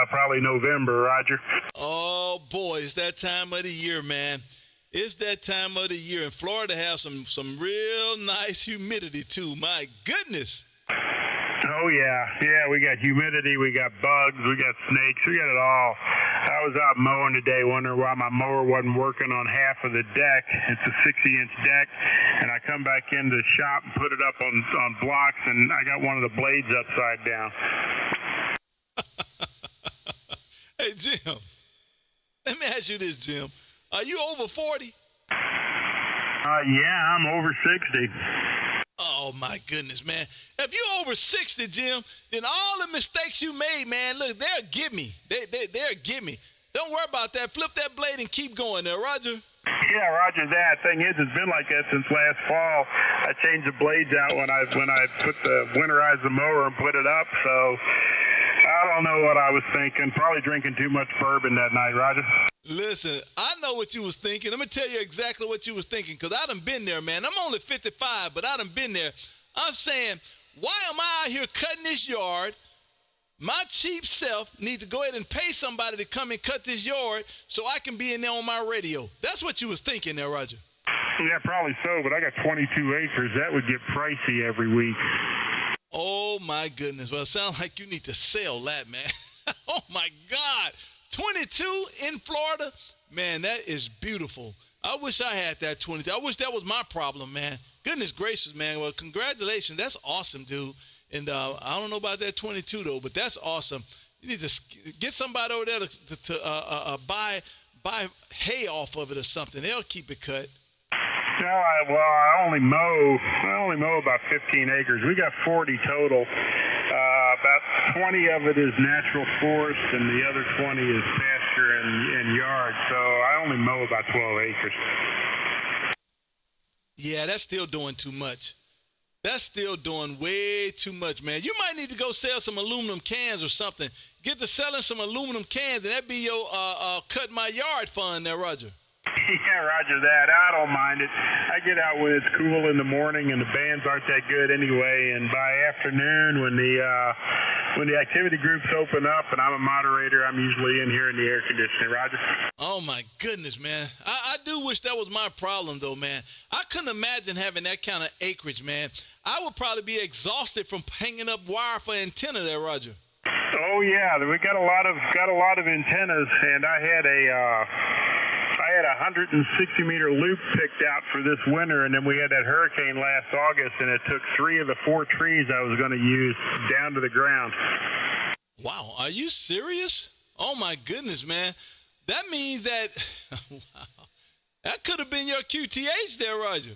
probably November, Roger. Oh, boy, it's that time of the year, man. It's that time of the year. And Florida has some real nice humidity, too. My goodness. Oh, yeah. Yeah, we got humidity, we got bugs, we got snakes, we got it all. I was out mowing today wondering why my mower wasn't working on half of the deck. It's a 60-inch deck, and I come back into the shop and put it up on blocks, and I got one of the blades upside down. Hey, Jim, let me ask you this, Jim. Are you over 40? Yeah, I'm over 60. Oh, my goodness, man. If you're over 60, Jim, then all the mistakes you made, man, look, they'll get me. They'll get me. Don't worry about that. Flip that blade and keep going there, Roger. Yeah, Roger that. Thing is, it's been like that since last fall. I changed the blades out when I winterized the mower and put it up, so I don't know what I was thinking. Probably drinking too much bourbon that night, Roger. Listen, I know what you was thinking. Let me tell you exactly what you was thinking, because I done been there, man. I'm only 55, but I done been there. I'm saying, why am I out here cutting this yard? My cheap self need to go ahead and pay somebody to come and cut this yard so I can be in there on my radio. That's what you was thinking there, Roger. Yeah, probably so, but I got 22 acres. That would get pricey every week. Oh, my goodness. Well, it sounds like you need to sell that, man. Oh, my God. 22 in Florida? Man, that is beautiful. I wish I had that 22. I wish that was my problem, man. Goodness gracious, man. Well, congratulations. That's awesome, dude. And I don't know about that 22, though, but that's awesome. You need to get somebody over there to buy hay off of it or something. They'll keep it cut. No, I only mow about 15 acres. We got 40 total. About 20 of it is natural forest, and the other 20 is pasture and yard. So I only mow about 12 acres. Yeah, that's still doing too much. That's still doing way too much, man. You might need to go sell some aluminum cans or something. Get to selling some aluminum cans, and that'd be your cut my yard fund there, Roger. Yeah, Roger that. I don't mind it. I get out when it's cool in the morning and the bands aren't that good anyway. And by afternoon, when the activity groups open up and I'm a moderator, I'm usually in here in the air conditioning, Roger. Oh, my goodness, man. I do wish that was my problem, though, man. I couldn't imagine having that kind of acreage, man. I would probably be exhausted from hanging up wire for antenna there, Roger. Oh, yeah. We got a lot of antennas, and I had a 160-meter loop picked out for this winter, and then we had that hurricane last August, and it took 3 of the 4 trees I was going to use down to the ground. Wow, are you serious? Oh, my goodness, man. That means that, wow, that could have been your QTH there, Roger.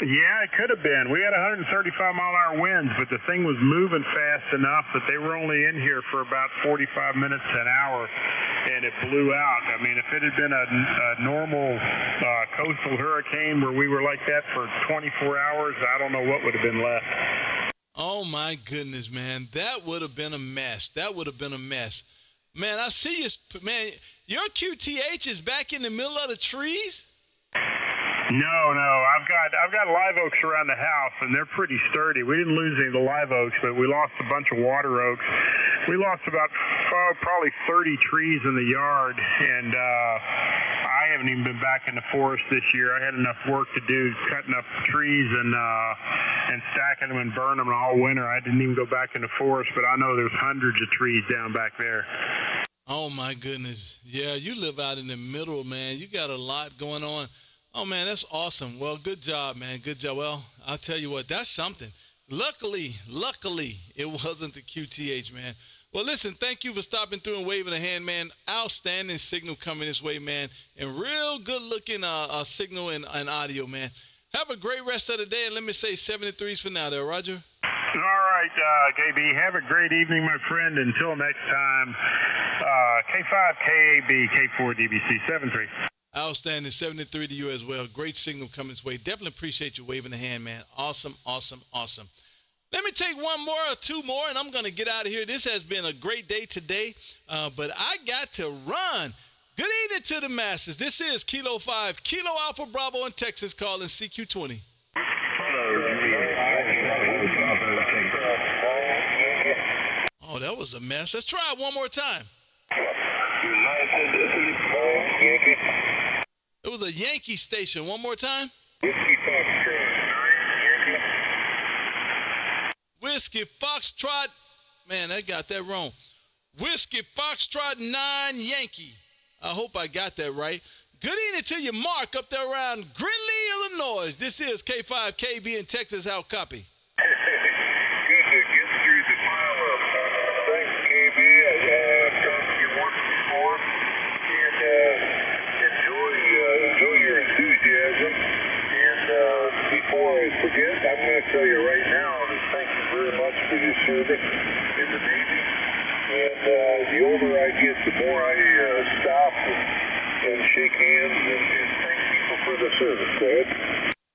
Yeah, it could have been. We had 135-mile-an-hour winds, but the thing was moving fast enough that they were only in here for about 45 minutes to an hour, and it blew out. I mean, if it had been a normal coastal hurricane where we were like that for 24 hours, I don't know what would have been left. Oh, my goodness, man. That would have been a mess. That would have been a mess. Man, I see you. Man, your QTH is back in the middle of the trees? No. I've got live oaks around the house, and they're pretty sturdy. We didn't lose any of the live oaks, but we lost a bunch of water oaks. We lost about probably 30 trees in the yard, and I haven't even been back in the forest this year. I had enough work to do cutting up trees and stacking them and burning them all winter. I didn't even go back in the forest, but I know there's hundreds of trees down back there. Oh, my goodness. Yeah, you live out in the middle, man. You got a lot going on. Oh, man, that's awesome. Well, good job, man. Good job. Well, I'll tell you what, that's something. Luckily, it wasn't the QTH, man. Well, listen, thank you for stopping through and waving a hand, man. Outstanding signal coming this way, man. And real good-looking signal and audio, man. Have a great rest of the day, and let me say 73s for now there, Roger. All right, KB, have a great evening, my friend. Until next time, K5, KAB, K4, DBC, 73. Outstanding. 73 to you as well. Great signal coming this way. Definitely appreciate you waving the hand, man. Awesome. Let me take one more or two more, and I'm going to get out of here. This has been a great day today, but I got to run. Good evening to the masses. This is Kilo 5, Kilo Alpha Bravo in Texas, calling CQ20. Oh, that was a mess. Let's try it one more time. It was a Yankee station. One more time. Whiskey Foxtrot. Man, I got that wrong. Whiskey Foxtrot 9 Yankee. I hope I got that right. Good evening to you, Mark, up there around Gridley, Illinois. This is K5KB in Texas. How copy? Good to get through the pile-up. Thanks, KB. I've talked to you once before, and enjoy your enthusiasm. And before I forget, I'm going to tell you right now that thank you very much for your service in the Navy. And the older I get, the more I stop and shake hands and thank people for the service. Go ahead.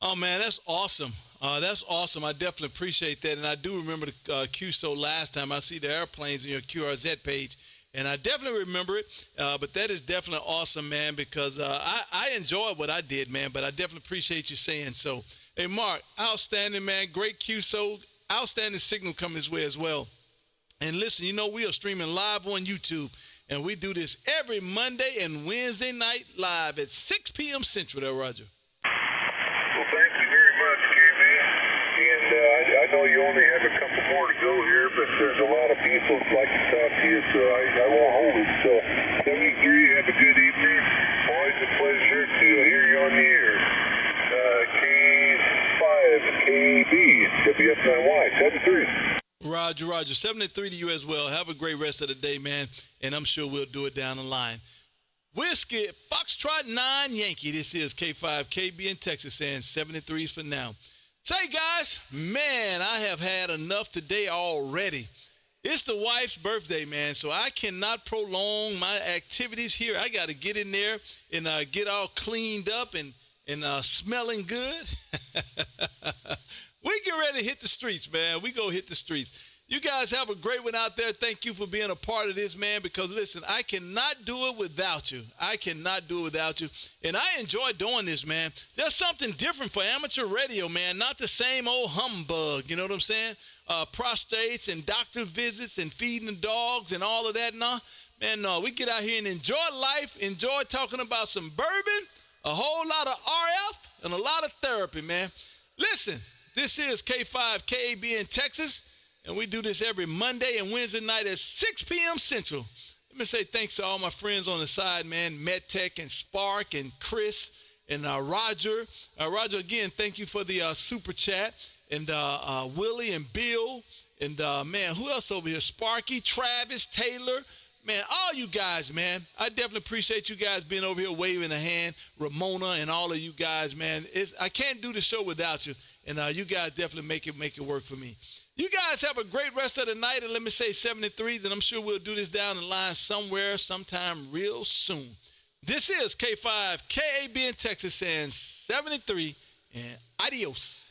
Oh, man, that's awesome. That's awesome. I definitely appreciate that. And I do remember the QSO last time. I see the airplanes on your QRZ page, and I definitely remember it. But that is definitely awesome, man, because I enjoyed what I did, man, but I definitely appreciate you saying so. Hey, Mark, outstanding, man. Great QSO. Outstanding signal coming this way as well. And listen, you know, we are streaming live on YouTube, and we do this every Monday and Wednesday night live at 6 p.m. Central there, Roger. Well, thank you very much, KB. And I know you only have a couple more to go here, but there's a lot of people who'd like to talk to you, so I won't hold it. So, 73, have a good evening. Always a pleasure to hear you on the air. K5, KB, WF9Y, 73. Roger. 73 to you as well. Have a great rest of the day, man, and I'm sure we'll do it down the line. Whiskey Foxtrot 9 Yankee. This is K5KB in Texas saying 73s for now. Say, guys, man, I have had enough today already. It's the wife's birthday, man, so I cannot prolong my activities here. I got to get in there and get all cleaned up and smelling good. We get ready to hit the streets, man. We go hit the streets. You guys have a great one out there. Thank you for being a part of this, man, because, listen, I cannot do it without you. And I enjoy doing this, man. There's something different for amateur radio, man, not the same old humbug, you know what I'm saying? Prostates and doctor visits and feeding the dogs and all of that. No, we get out here and enjoy life, enjoy talking about some bourbon, a whole lot of RF, and a lot of therapy, man. Listen. This is K5KB in Texas, and we do this every Monday and Wednesday night at 6 p.m. Central. Let me say thanks to all my friends on the side, man, MedTech and Spark and Chris and Roger. Roger, again, thank you for the super chat. And Willie and Bill and, man, who else over here? Sparky, Travis, Taylor, Man, all you guys, man, I definitely appreciate you guys being over here waving a hand. Ramona and all of you guys, man. I can't do the show without you, and you guys definitely make it work for me. You guys have a great rest of the night, and let me say 73s, and I'm sure we'll do this down the line somewhere, sometime real soon. This is K5 KAB in Texas saying 73, and adios.